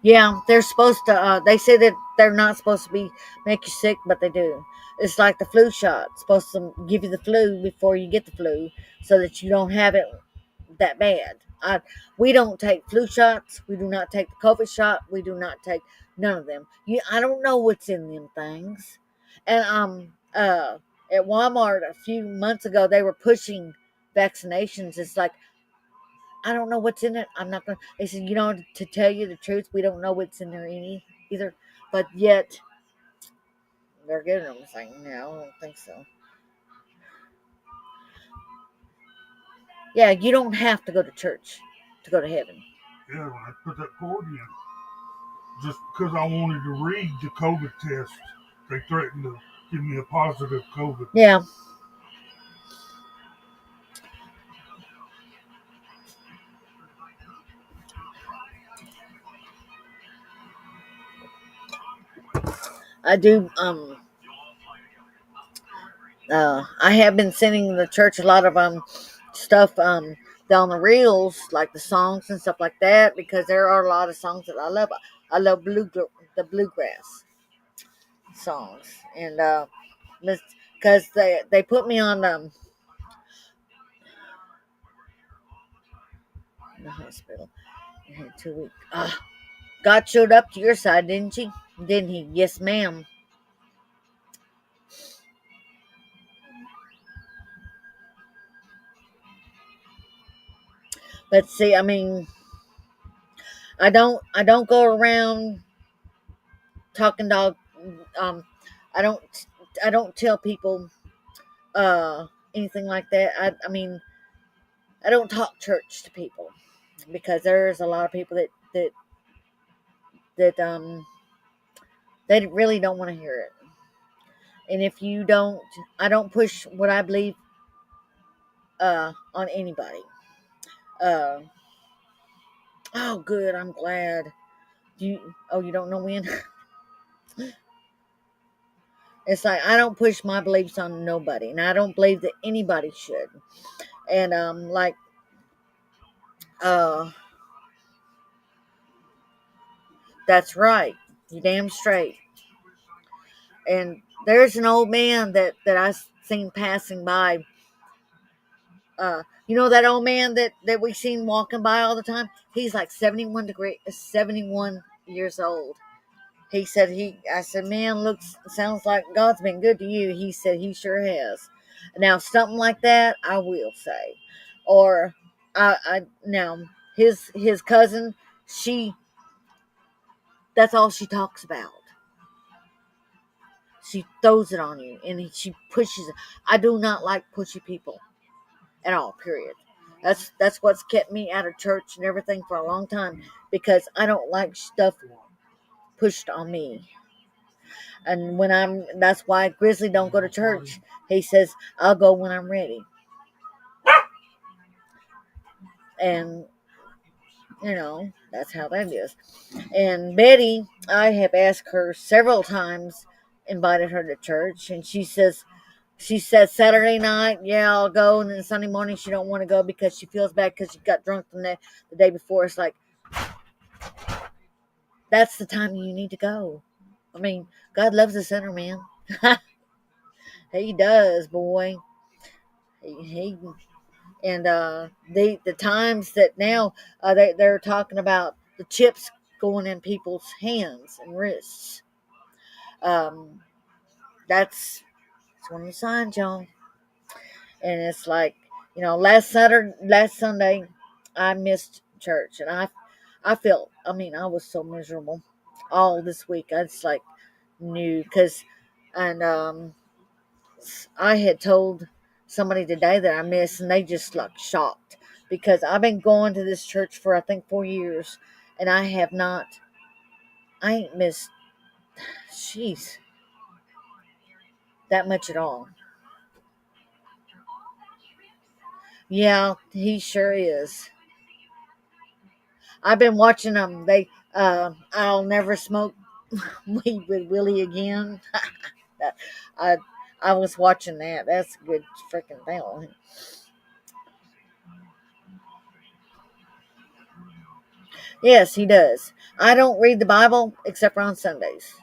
A: Yeah, they're supposed to. They say that they're not supposed to be make you sick, but they do. It's like the flu shot. It's supposed to give you the flu before you get the flu, so that you don't have it that bad. We don't take flu shots. We do not take the COVID shot. We do not take none of them. I don't know what's in them things. And at Walmart a few months ago, they were pushing vaccinations. It's like I don't know what's in it. I'm not gonna. They said, to tell you the truth, we don't know what's in there either. But yet they're giving them. It's like, no, I don't think so. Yeah, you don't have to go to church to go to heaven.
B: Yeah, when I put that cord in, just because I wanted to read the COVID test, they threatened to give me a positive COVID.
A: Yeah. I do. I have been sending the church a lot of stuff on the reels, like the songs and stuff like that, because there are a lot of songs that I love. I love the bluegrass songs, and because they put me on the hospital. I had 2 weeks. God showed up to your side, didn't he? Didn't he? Yes, ma'am. But see, I mean, I don't go around talking dog. Um, I don't I don't tell people anything like that. I mean, I don't talk church to people because there's a lot of people that they really don't want to hear it. And if you don't, I don't push what I believe on anybody. Uh, oh, good. I'm glad. You don't know when? It's like I don't push my beliefs on nobody, and I don't believe that anybody should. And like uh, that's right. You damn straight. And there's an old man that I seen passing by. You know that old man that we seen walking by all the time. He's like 71 years old. He said I said, man, sounds like God's been good to you. He said he sure has. Now something like that, I will say, or I now his cousin, she that's all she talks about. She throws it on you and she pushes it. I do not like pushy people at all. Period. That's what's kept me out of church and everything for a long time because I don't like stuff pushed on me. And that's why Grizzly don't go to church. He says, I'll go when I'm ready. And, that's how that is. And Betty, I have asked her several times, invited her to church, and she says Saturday night, yeah, I'll go. And then Sunday morning, she don't want to go because she feels bad because she got drunk the day before. It's like, that's the time you need to go. I mean, God loves a sinner, man. He does, boy. He and the times that now they're talking about the chips going in people's hands and wrists. Um, that's one of the signs, y'all. And it's like last Sunday, I missed church, and I felt. I mean, I was so miserable all this week. I just like knew because, and I had told somebody today that I missed, and they just like shocked because I've been going to this church for I think 4 years, and I have not. I ain't missed. Jeez, that much at all. Yeah, he sure is. I've been watching them. I'll never smoke weed with Willie again. That- I I was watching that. That's a good freaking thing. Yes, he does. I don't read the Bible except for on Sundays.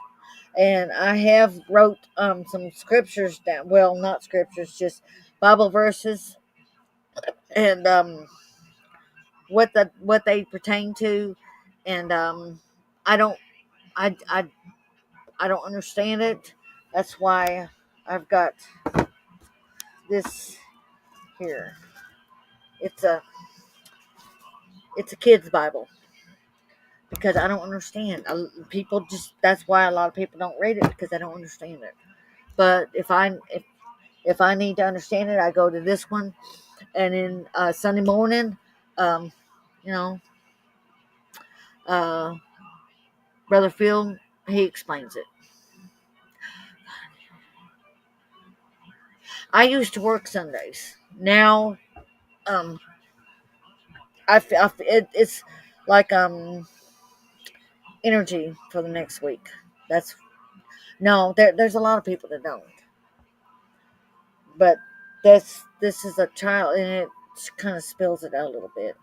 A: And I have wrote some scriptures down. Well, not scriptures, just Bible verses and what they pertain to. And I don't I, I I don't understand it. That's why I've got this here. It's a it's a kid's Bible because I don't understand. People just that's why a lot of people don't read it because I don't understand it. But if I need to understand it, I go to this one. And then Sunday morning, um, you know, uh, Brother Phil, he explains it. I used to work Sundays. Now, um, it's like energy for the next week. That's no, there's a lot of people that don't, but this is a child, and it kind of spills it out a little bit.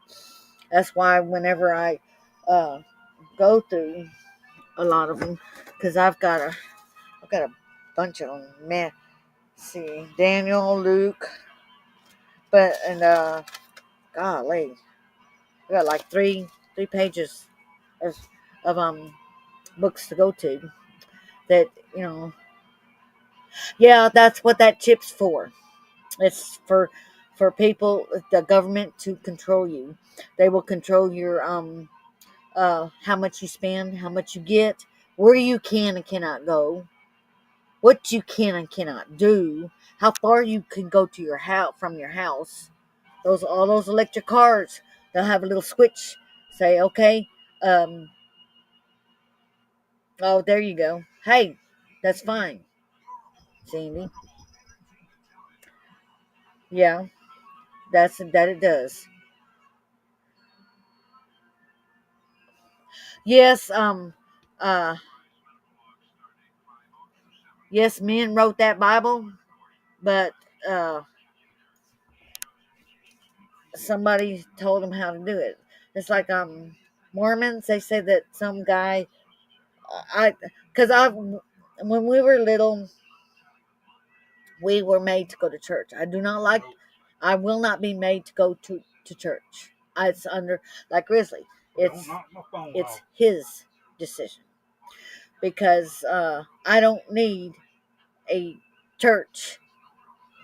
A: That's why whenever I uh, go through a lot of them, because I've got a bunch of them, man. see, Daniel, Luke, and golly, I got like three pages of books to go to. That yeah, that's what that chip's for. It's for people, the government to control you. They will control your how much you spend, how much you get, where you can and cannot go, what you can and cannot do, how far you can go to your house from your house. Those all those electric cars, they'll have a little switch. Say, okay, um, oh, there you go. Hey, that's fine, Sandy. Yeah, that it does. Yes, uh, yes, men wrote that Bible, but uh, somebody told them how to do it. It's like Mormons. They say that some guy, because I, when we were little, we were made to go to church. I do not like. I will not be made to go to church. It's under like Grizzly. It's his decision because I don't need a church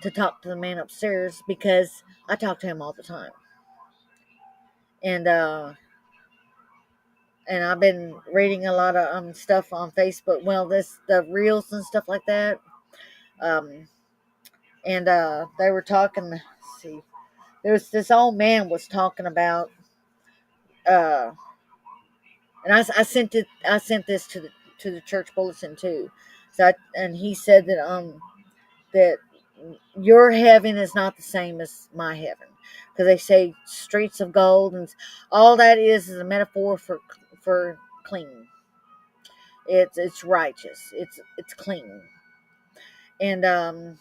A: to talk to the man upstairs because I talk to him all the time. And I've been reading a lot of stuff on Facebook. Well, the reels and stuff like that. Um, and they were talking. Let's see, there was this old man was talking about. Uh, and I sent it. I sent this to the church bulletin too. And he said that your heaven is not the same as my heaven, because they say streets of gold, and all that is a metaphor for clean. It's righteous. It's clean. And I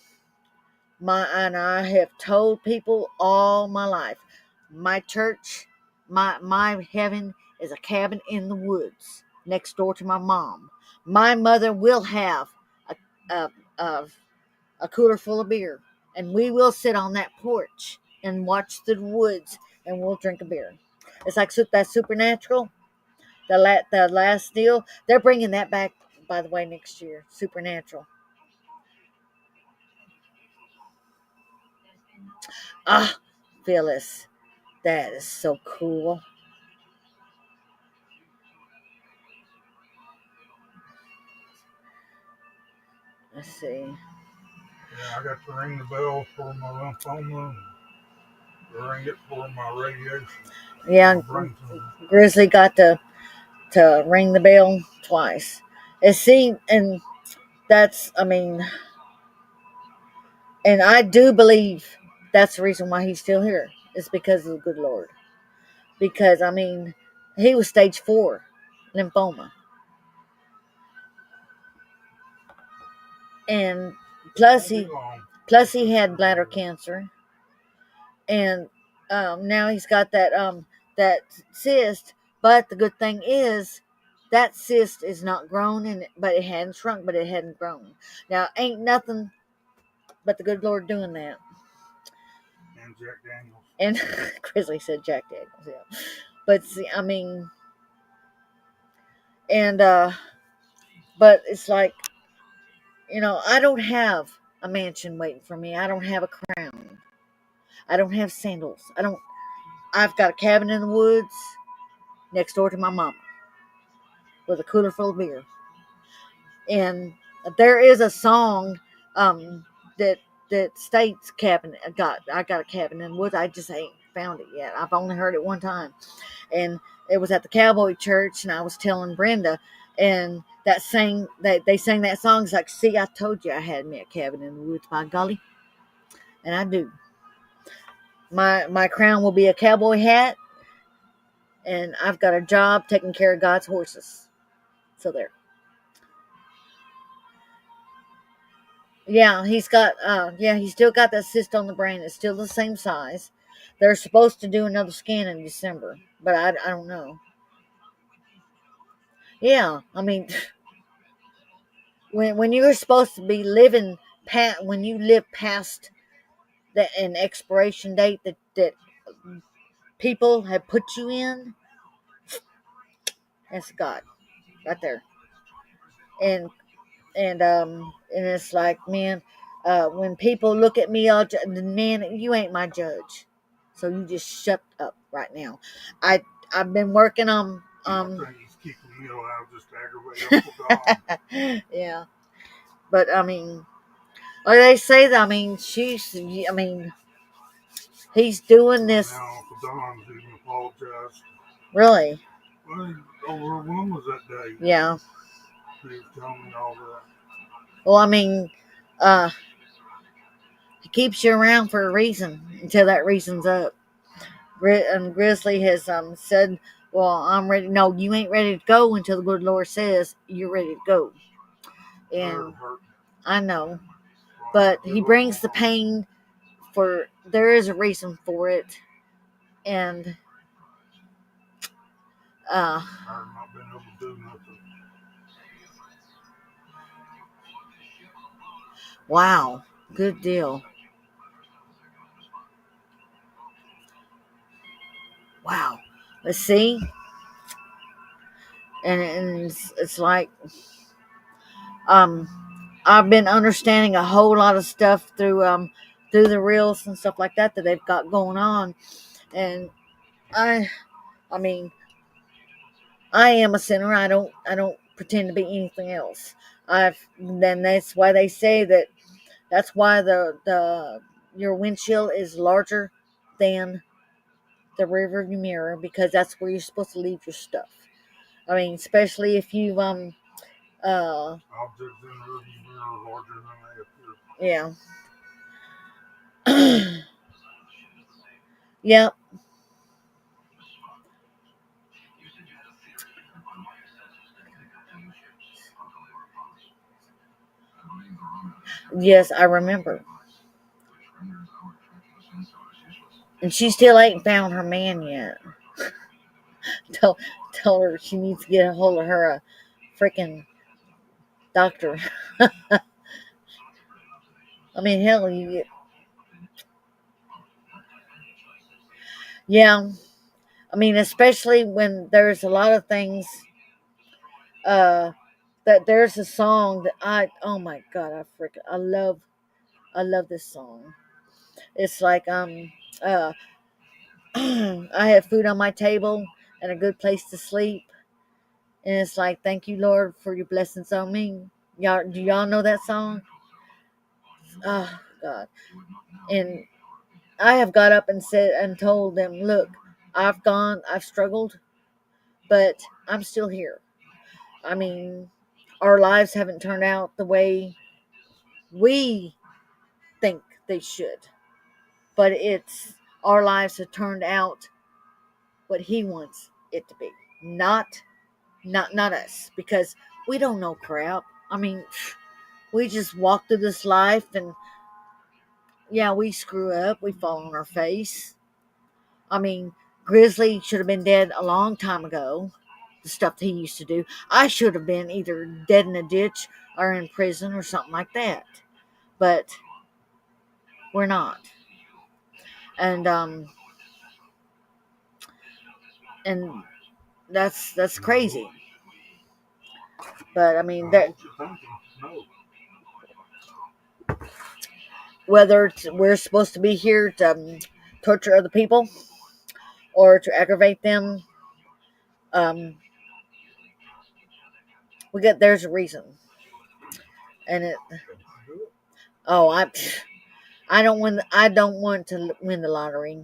A: have told people all my life, my church, my heaven is a cabin in the woods next door to my mom. My mother will have a a, a, a cooler full of beer, and we will sit on that porch and watch the woods, and we'll drink a beer. It's like that Supernatural, the last deal. They're bringing that back, by the way, next year. Supernatural. Ah, Phyllis, that is so cool. Let's see.
B: Yeah, I got to ring the bell for my lymphoma and ring it for my radiation.
A: Yeah, Grizzly got to ring the bell twice. And see, and that's, I mean, and I do believe that's the reason why he's still here. It's because of the good Lord. Because, I mean, he was stage 4 lymphoma. And plus he had bladder cancer. And now he's got that cyst. But the good thing is that cyst is not grown, but it hadn't shrunk, but it hadn't grown. Now ain't nothing but the good Lord doing that.
B: And Jack Daniels.
A: And Grizzly said Jack Daniels, yeah. But see, I mean, and but it's like, I don't have a mansion waiting for me. I don't have a crown. I don't have sandals. I've got a cabin in the woods next door to my mama with a cooler full of beer. And there is a song that states cabin. I got a cabin in the woods. I just ain't found it yet. I've only heard it one time, and it was at the Cowboy Church. And I was telling Brenda, and they sang that song. It's like, see, I told you I had me a cabin in the woods, by golly, and I do. My crown will be a cowboy hat, and I've got a job taking care of God's horses. So there. Yeah, he's still got that cyst on the brain. It's still the same size. They're supposed to do another scan in December, but I don't know. Yeah, I mean, when you're supposed to be living when you live past an expiration date that people have put you in, that's God right there. And and it's like, man, when people look at me, man, you ain't my judge, so you just shut up right now. I've been working on
B: I think he's kicking Neil out just to aggravate Uncle Don.
A: Yeah, but I mean, like they say that, he's doing this.
B: Now Uncle Don's even apologized.
A: Really?
B: Well, over when was that day?
A: Yeah.
B: He was telling me all that.
A: Well, I mean, he keeps you around for a reason until that reason's up. And Grizzly has said, "Well, I'm ready." No, you ain't ready to go until the good Lord says you're ready to go. And I know, but he brings the pain for. There is a reason for it, and
B: I've not been able to do nothing.
A: Wow, good deal. Wow, let's see, and it's like um I've been understanding a whole lot of stuff through the reels and stuff like that they've got going on, and I I mean I am a sinner. I don't pretend to be anything else. Then that's why they say that that's why the your windshield is larger than the rear view mirror, because that's where you're supposed to leave your stuff. I mean, especially if you
B: Objects in the rearview mirror are larger than they appear.
A: yeah. Yep. Yes, I remember. And she still ain't found her man yet. tell Tell her she needs to get a hold of her a freaking doctor. I mean, hell, you get, yeah. I mean, especially when there's a lot of things. That there's a song that oh my god, I love this song. It's like I have food on my table and a good place to sleep, and it's like, thank you, Lord, for your blessings on me. Do y'all know that song? Oh God. And I have got up and said and told them, look, I've struggled, but I'm still here. I mean, our lives haven't turned out the way we think they should, but it's our lives have turned out what he wants it to be, not us, because we don't know crap. I mean, we just walk through this life, and yeah, we screw up, we fall on our face. I mean, Grizzly should have been dead a long time ago. The stuff that he used to do, I should have been either dead in a ditch or in prison or something like that, but we're not. And and that's crazy. But I mean, that whether we're supposed to be here to torture other people or to aggravate them, um, there's a reason, and it. Oh, I don't want to win the lottery.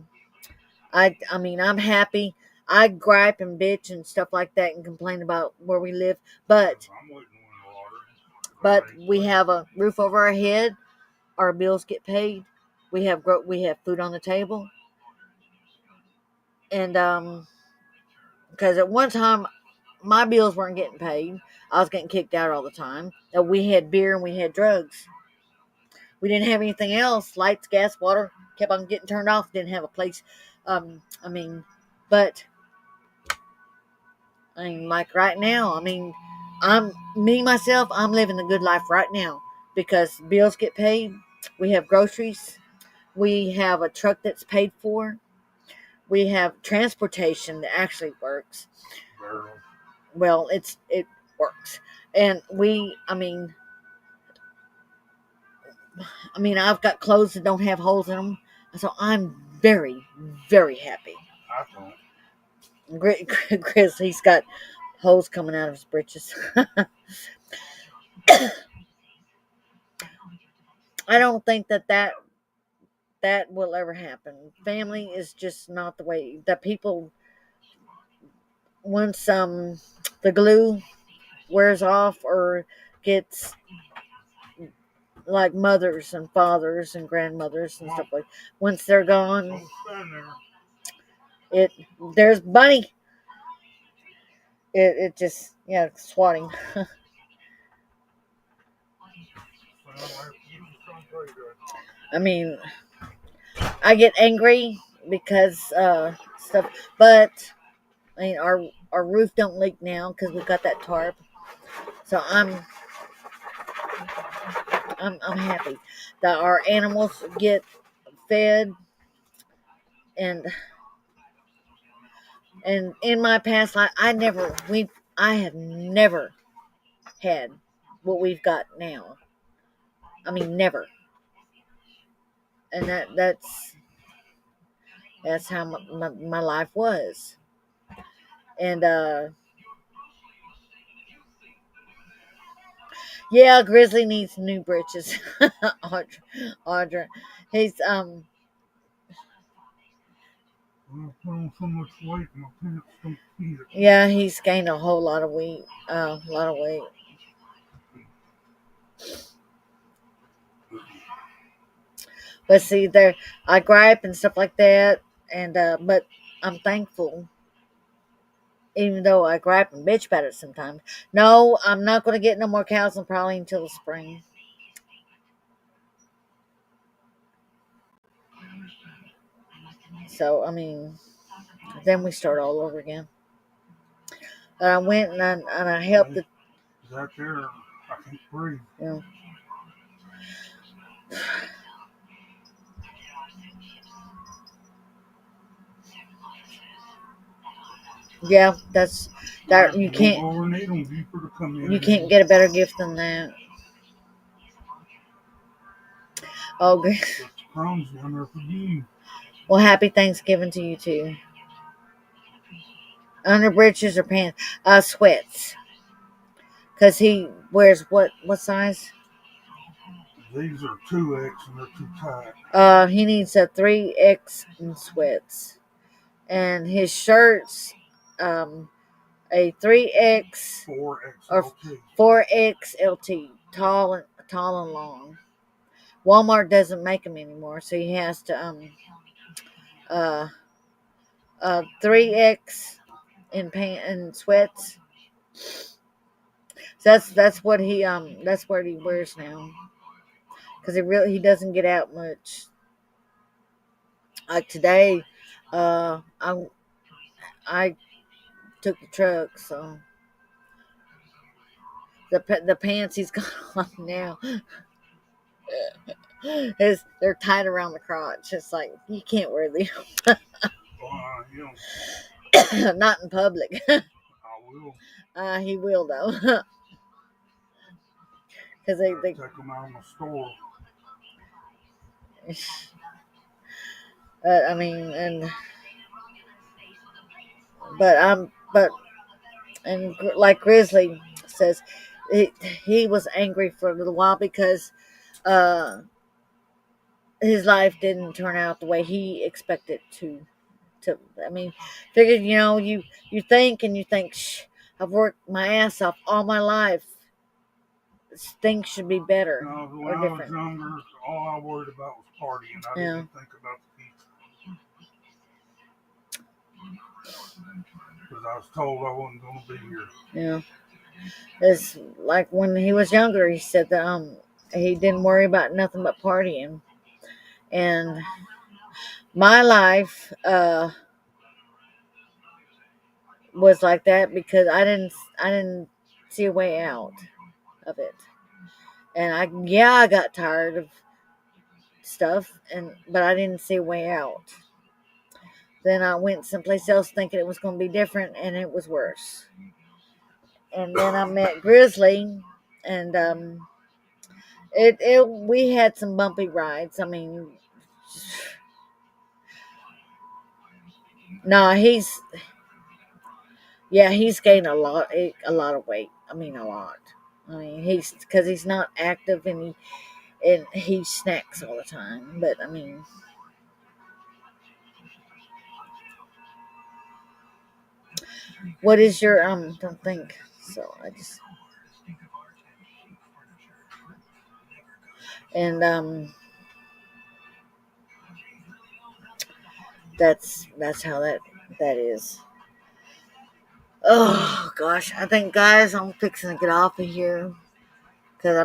A: I mean, I'm happy. I gripe and bitch and stuff like that and complain about where we live, but we have a roof over our head. Our bills get paid. We have food on the table, and because at one time my bills weren't getting paid. I was getting kicked out all the time. That we had beer and we had drugs. We didn't have anything else. Lights, gas, water kept on getting turned off. Didn't have a place. I mean, but like right now, I mean, I'm living a good life right now because bills get paid. We have groceries. We have a truck that's paid for. We have transportation that actually works. Well, it works, and I've got clothes that don't have holes in them, so I'm very, very happy.
B: I don't.
A: Chris, he's got holes coming out of his britches. I don't think that will ever happen. Family is just not the way that people. Once the glue wears off or gets like mothers and fathers and grandmothers and stuff like. Once they're gone, it there's Bunny. It just swatting. I mean, I get angry because stuff, but our roof don't leak now because we got that tarp. So I'm happy that our animals get fed and in my past life I have never had what we've got now. I mean, never. And that's how my life was. And yeah, Grizzly needs new britches. Audra, he's
B: so much weight, my pants don't fit.
A: yeah, he's gained a whole lot of weight. A lot of weight. But see, there I gripe and stuff like that, and but I'm thankful, even though I gripe and bitch about it sometimes. No, I'm not going to get no more cows and probably until the spring. So then we start all over again. I went and I helped the.
B: Is that there? I can't breathe.
A: Yeah. Yeah, that's that you can't get a better gift than that. Oh, good. Well, happy Thanksgiving to you too. Under britches or pants? Sweats. Cause he wears what size?
B: These are 2X and they're too tight.
A: He needs a 3X in sweats, and his shirts, a 3X
B: 4X
A: or 4XLT, tall and long. Walmart doesn't make them anymore, so he has to uh 3X in pant and sweats. So that's what he wears now, because he doesn't get out much. Like today, I took the truck, so the pants he's got on now they're tied around the crotch. It's like you can't wear these. Not in public.
B: I will.
A: He will though, because they
B: take them out of the store.
A: I mean, and but and like Grizzly says, he was angry for a little while because uh his life didn't turn out the way he expected to. Figured you think and you think, I've worked my ass off all my life. Things should be better
B: when I was younger, all I worried about was partying. I didn't think about the pizza. Because I was told I wasn't going to be here.
A: Yeah. It's like when he was younger, he said that he didn't worry about nothing but partying. And my life was like that because I didn't see a way out of it. And I got tired of stuff, but I didn't see a way out. Then I went someplace else thinking it was going to be different, and it was worse. And then I met Grizzly, and we had some bumpy rides. I mean, no, he's gained a lot of weight. I mean, a lot. I mean, because he's not active, and he snacks all the time. But I mean, what is your don't think so. I just and that's how that is. Oh gosh, I think guys, I'm fixing to get off of here because I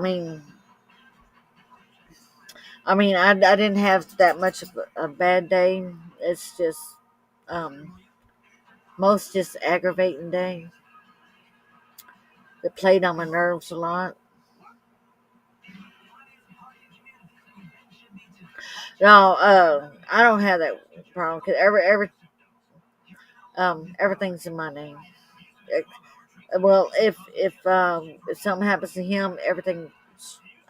A: didn't have that much of a bad day. It's just um most just aggravating day. It played on my nerves a lot. No, I don't have that problem because everything's in my name. Well, if something happens to him, everything,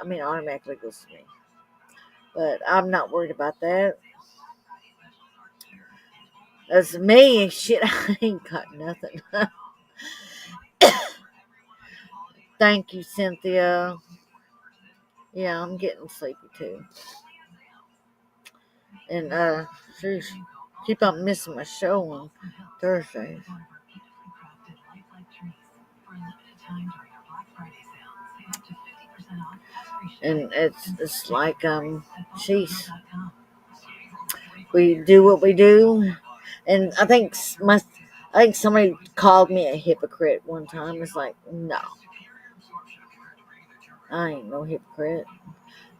A: automatically goes to me. But I'm not worried about that. That's me. Shit, I ain't got nothing. Thank you, Cynthia. Yeah, I'm getting sleepy too. And sheesh, keep on missing my show on Thursdays. And it's like sheesh, we do what we do, and I think somebody called me a hypocrite one time. It's like, no, I ain't no hypocrite.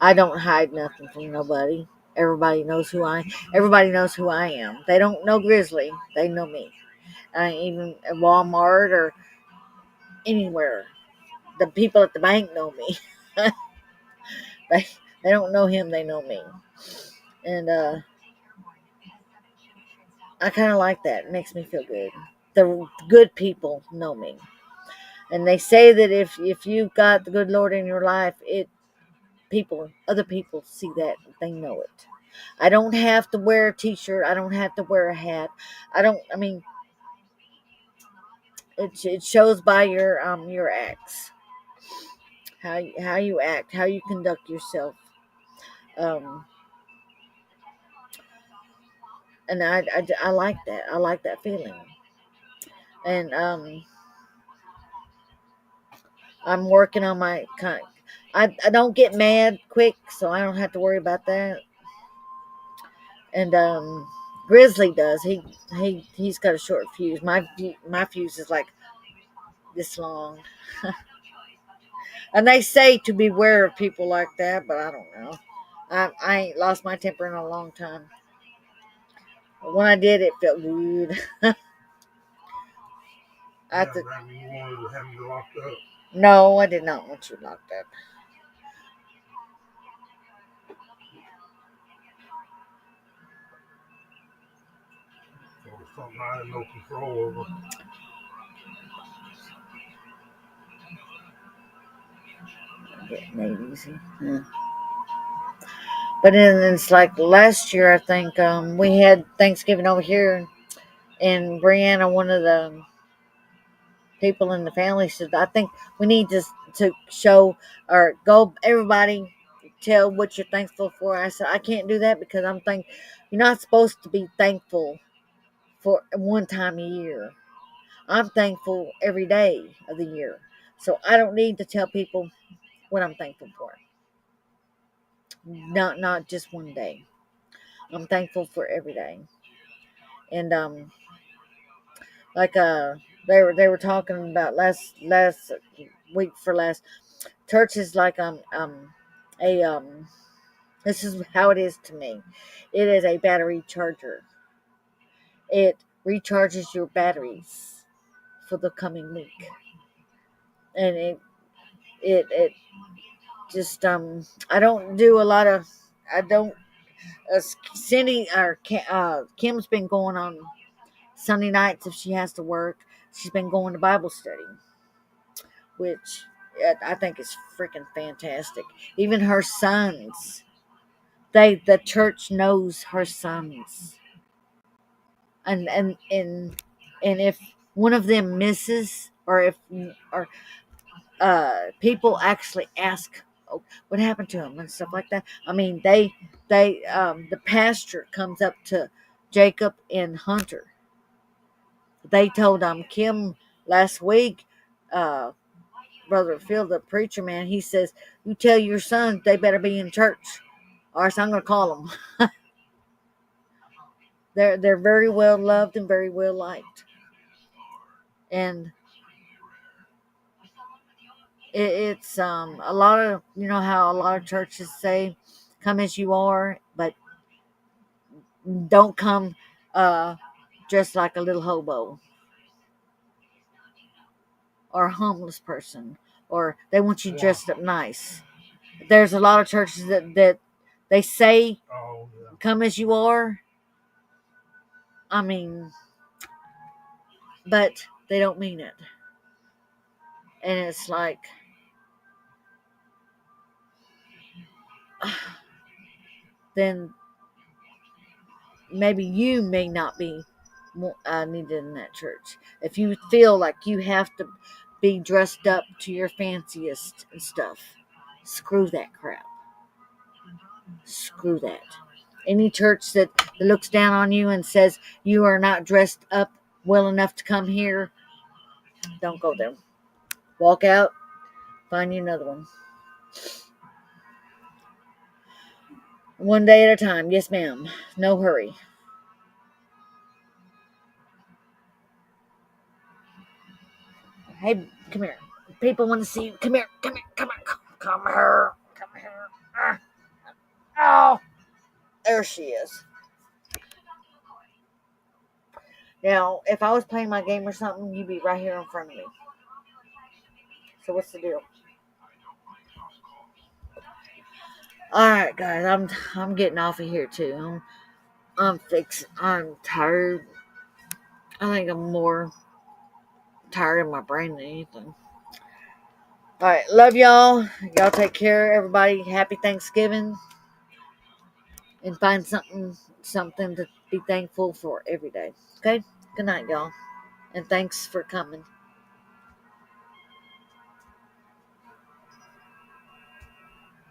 A: I don't hide nothing from nobody. Everybody knows who I am. They don't know Grizzly. They know me. I ain't even at Walmart or anywhere. The people at the bank know me. they they don't know him. They know me. And I kind of like that. It makes me feel good. The good people know me. And they say that if you've got the good Lord in your life, other people see that, they know it. I don't have to wear a t-shirt. I don't have to wear a hat. I don't. I mean, it shows by your acts, how you act, how you conduct yourself. Um, and I like that. I like that feeling. And I'm working on my kind. I don't get mad quick, so I don't have to worry about that. And Grizzly does. He's got a short fuse. My fuse is like this long. And they say to beware of people like that, but I don't know. I ain't lost my temper in a long time. But when I did, it felt good.
B: Yeah, you wanted to have me locked up.
A: No, I did not want you locked up.
B: It was something I had no control over.
A: Getting made easy. Yeah. But then it's like last year, I think we had Thanksgiving over here, and Brianna, one of the people in the family, said, "I think we need to show or go everybody tell what you're thankful for." I said, "I can't do that because you're not supposed to be thankful for one time a year. I'm thankful every day of the year, so I don't need to tell people what I'm thankful for. Not just one day. I'm thankful for every day." And like they were talking about last week for last church is like a this is how it is to me. It is a battery charger. It recharges your batteries for the coming week, and it just I don't do a lot of. I don't. Cindy or Kim's been going on Sunday nights if she has to work. She's been going to Bible study, which I think is freaking fantastic. Even her sons, the church knows her sons, and if one of them misses, or people actually ask, oh, what happened to him and stuff like that. I mean, the pastor comes up to Jacob and Hunter. They told Kim last week, uh, Brother Phil, the preacher man, he says, you tell your sons they better be in church, or else I'm going to call them. They're very well loved and very well liked. And it's a lot of, how a lot of churches say, come as you are, but don't come dressed like a little hobo or a homeless person, or they want you dressed up nice. There's a lot of churches that they say, come as you are. I mean, but they don't mean it. And it's like, then maybe you may not be needed in that church. If you feel like you have to be dressed up to your fanciest and stuff, screw that crap. Screw that. Any church that looks down on you and says you are not dressed up well enough to come here, don't go there. Walk out, find you another one. One day at a time. Yes, ma'am. No hurry. Hey, come here. People want to see you. Come here. Come here. Come here. Come here. Come here. Oh, there she is. Now, if I was playing my game or something, you'd be right here in front of me. So what's the deal? All right, guys. I'm getting off of here too. I'm tired. I think I'm more tired in my brain than anything. All right, love y'all. Y'all take care, everybody. Happy Thanksgiving, and find something to be thankful for every day. Okay. Good night, y'all, and thanks for coming.